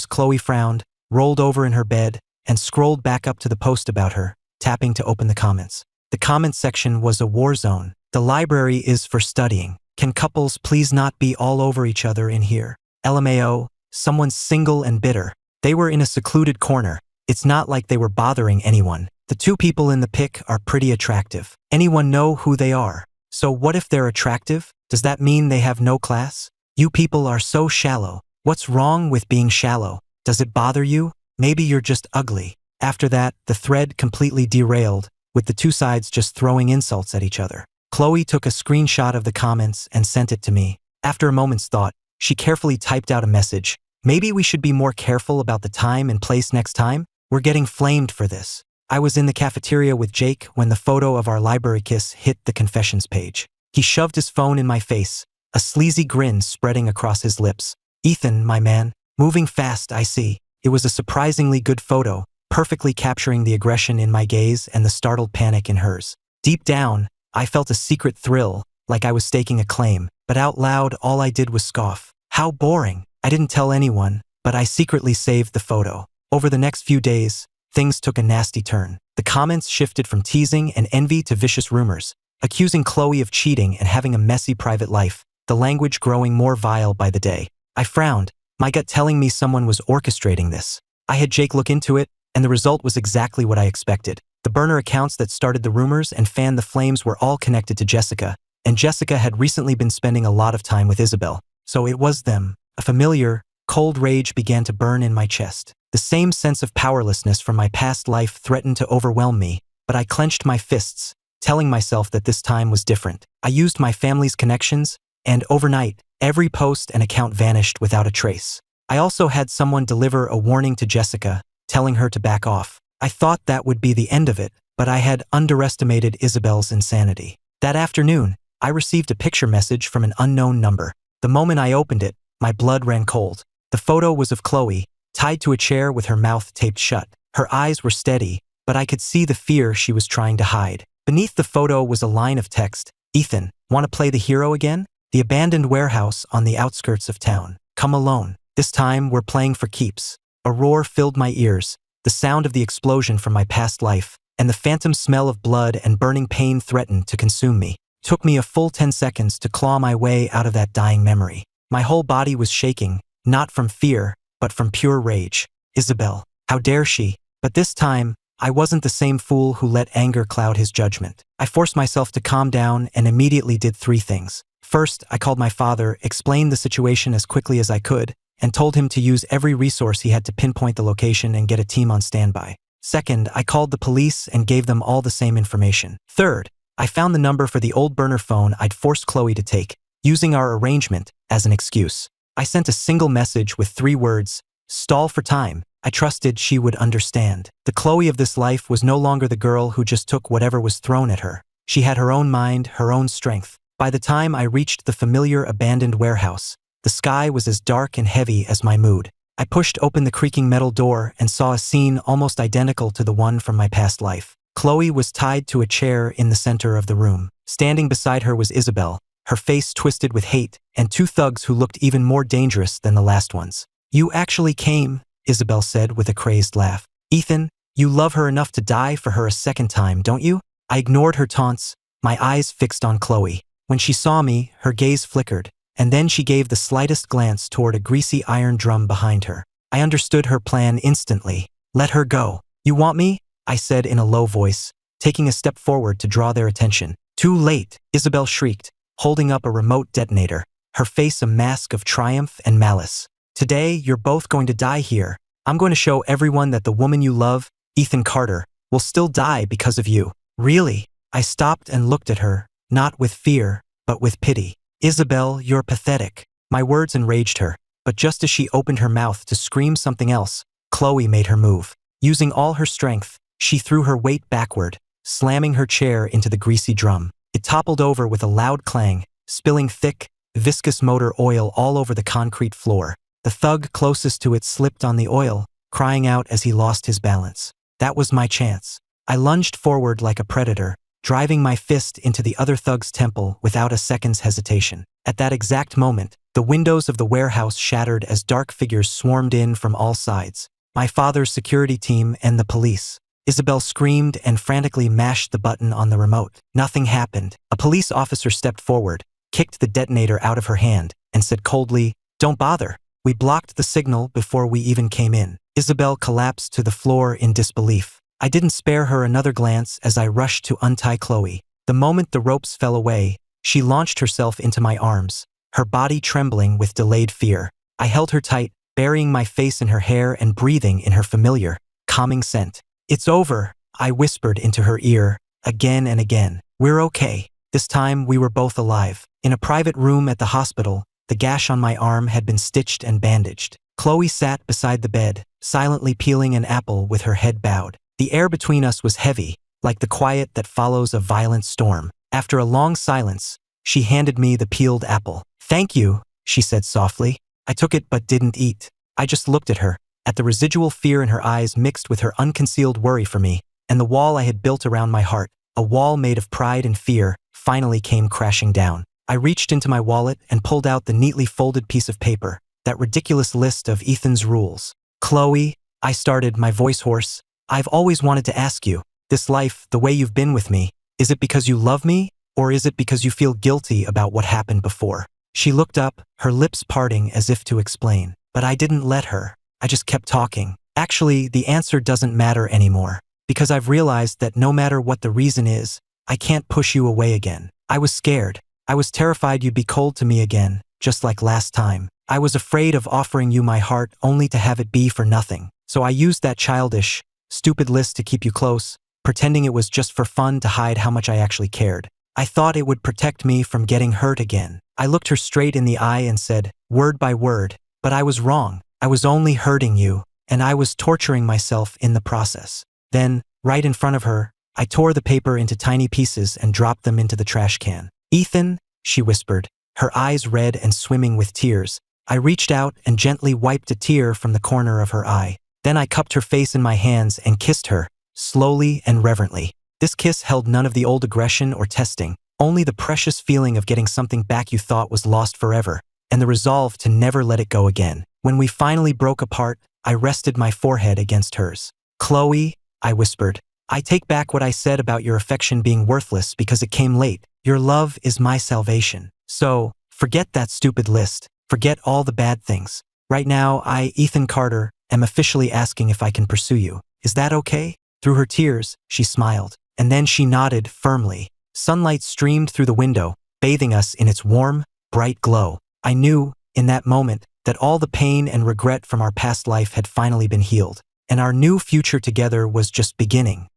Chloe frowned, rolled over in her bed, and scrolled back up to the post about her, tapping to open the comments. The comment section was a war zone. The library is for studying. Can couples please not be all over each other in here? LMAO, someone's single and bitter. They were in a secluded corner. It's not like they were bothering anyone. The two people in the pic are pretty attractive. Anyone know who they are? So what if they're attractive? Does that mean they have no class? You people are so shallow. What's wrong with being shallow? Does it bother you? Maybe you're just ugly. After that, the thread completely derailed, with the two sides just throwing insults at each other. Chloe took a screenshot of the comments and sent it to me. After a moment's thought, she carefully typed out a message. Maybe we should be more careful about the time and place next time? We're getting flamed for this. I was in the cafeteria with Jake when the photo of our library kiss hit the confessions page. He shoved his phone in my face, a sleazy grin spreading across his lips. Ethan, my man, moving fast, I see. It was a surprisingly good photo, perfectly capturing the aggression in my gaze and the startled panic in hers. Deep down, I felt a secret thrill, like I was staking a claim, but out loud all I did was scoff. How boring. I didn't tell anyone, but I secretly saved the photo. Over the next few days, things took a nasty turn. The comments shifted from teasing and envy to vicious rumors, accusing Chloe of cheating and having a messy private life, the language growing more vile by the day. I frowned, my gut telling me someone was orchestrating this. I had Jake look into it, and the result was exactly what I expected. The burner accounts that started the rumors and fanned the flames were all connected to Jessica, and Jessica had recently been spending a lot of time with Isabel. So it was them. A familiar, cold rage began to burn in my chest. The same sense of powerlessness from my past life threatened to overwhelm me, but I clenched my fists, telling myself that this time was different. I used my family's connections, and overnight, every post and account vanished without a trace. I also had someone deliver a warning to Jessica, telling her to back off. I thought that would be the end of it, but I had underestimated Isabel's insanity. That afternoon, I received a picture message from an unknown number. The moment I opened it, my blood ran cold. The photo was of Chloe, tied to a chair with her mouth taped shut. Her eyes were steady, but I could see the fear she was trying to hide. Beneath the photo was a line of text. Ethan, want to play the hero again? The abandoned warehouse on the outskirts of town. Come alone. This time, we're playing for keeps. A roar filled my ears, the sound of the explosion from my past life, and the phantom smell of blood and burning pain threatened to consume me. It took me a full 10 seconds to claw my way out of that dying memory. My whole body was shaking, not from fear, but from pure rage. Isabel, how dare she? But this time, I wasn't the same fool who let anger cloud his judgment. I forced myself to calm down and immediately did 3 things. First, I called my father, explained the situation as quickly as I could, and told him to use every resource he had to pinpoint the location and get a team on standby. Second, I called the police and gave them all the same information. Third, I found the number for the old burner phone I'd forced Chloe to take, using our arrangement as an excuse. I sent a single message with 3 words, stall for time. I trusted she would understand. The Chloe of this life was no longer the girl who just took whatever was thrown at her. She had her own mind, her own strength. By the time I reached the familiar abandoned warehouse, the sky was as dark and heavy as my mood. I pushed open the creaking metal door and saw a scene almost identical to the one from my past life. Chloe was tied to a chair in the center of the room. Standing beside her was Isabel, her face twisted with hate, and 2 thugs who looked even more dangerous than the last ones. You actually came, Isabel said with a crazed laugh. Ethan, you love her enough to die for her a second time, don't you? I ignored her taunts, my eyes fixed on Chloe. When she saw me, her gaze flickered, and then she gave the slightest glance toward a greasy iron drum behind her. I understood her plan instantly. Let her go. You want me? I said in a low voice, taking a step forward to draw their attention. Too late, Isabel shrieked, holding up a remote detonator, her face a mask of triumph and malice. Today, you're both going to die here. I'm going to show everyone that the woman you love, Ethan Carter, will still die because of you. Really? I stopped and looked at her, not with fear, but with pity. Isabel, you're pathetic. My words enraged her, but just as she opened her mouth to scream something else, Chloe made her move. Using all her strength, she threw her weight backward, slamming her chair into the greasy drum. It toppled over with a loud clang, spilling thick, viscous motor oil all over the concrete floor. The thug closest to it slipped on the oil, crying out as he lost his balance. That was my chance. I lunged forward like a predator, driving my fist into the other thug's temple without a second's hesitation. At that exact moment, the windows of the warehouse shattered as dark figures swarmed in from all sides. My father's security team and the police. Isabel screamed and frantically mashed the button on the remote. Nothing happened. A police officer stepped forward, kicked the detonator out of her hand, and said coldly, "Don't bother. We blocked the signal before we even came in." Isabel collapsed to the floor in disbelief. I didn't spare her another glance as I rushed to untie Chloe. The moment the ropes fell away, she launched herself into my arms, her body trembling with delayed fear. I held her tight, burying my face in her hair and breathing in her familiar, calming scent. "It's over," I whispered into her ear, again and again. "We're okay." This time we were both alive. In a private room at the hospital, the gash on my arm had been stitched and bandaged. Chloe sat beside the bed, silently peeling an apple with her head bowed. The air between us was heavy, like the quiet that follows a violent storm. After a long silence, she handed me the peeled apple. "Thank you," she said softly. I took it but didn't eat. I just looked at her, at the residual fear in her eyes mixed with her unconcealed worry for me, and the wall I had built around my heart, a wall made of pride and fear, finally came crashing down. I reached into my wallet and pulled out the neatly folded piece of paper, that ridiculous list of Ethan's rules. "Chloe," I started, my voice hoarse, "I've always wanted to ask you, this life, the way you've been with me, is it because you love me, or is it because you feel guilty about what happened before?" She looked up, her lips parting as if to explain. But I didn't let her. I just kept talking. "Actually, the answer doesn't matter anymore, because I've realized that no matter what the reason is, I can't push you away again. I was scared. I was terrified you'd be cold to me again, just like last time. I was afraid of offering you my heart only to have it be for nothing. So I used that childish, stupid list to keep you close, pretending it was just for fun to hide how much I actually cared. I thought it would protect me from getting hurt again." I looked her straight in the eye and said, word by word, "But I was wrong. I was only hurting you, and I was torturing myself in the process." Then, right in front of her, I tore the paper into tiny pieces and dropped them into the trash can. "Ethan," she whispered, her eyes red and swimming with tears. I reached out and gently wiped a tear from the corner of her eye. Then I cupped her face in my hands and kissed her, slowly and reverently. This kiss held none of the old aggression or testing, only the precious feeling of getting something back you thought was lost forever, and the resolve to never let it go again. When we finally broke apart, I rested my forehead against hers. "Chloe," I whispered, "I take back what I said about your affection being worthless because it came late. Your love is my salvation. So, forget that stupid list. Forget all the bad things. Right now, I, Ethan Carter, am officially asking if I can pursue you. Is that okay?" Through her tears, she smiled, and then she nodded firmly. Sunlight streamed through the window, bathing us in its warm, bright glow. I knew, in that moment, that all the pain and regret from our past life had finally been healed, and our new future together was just beginning.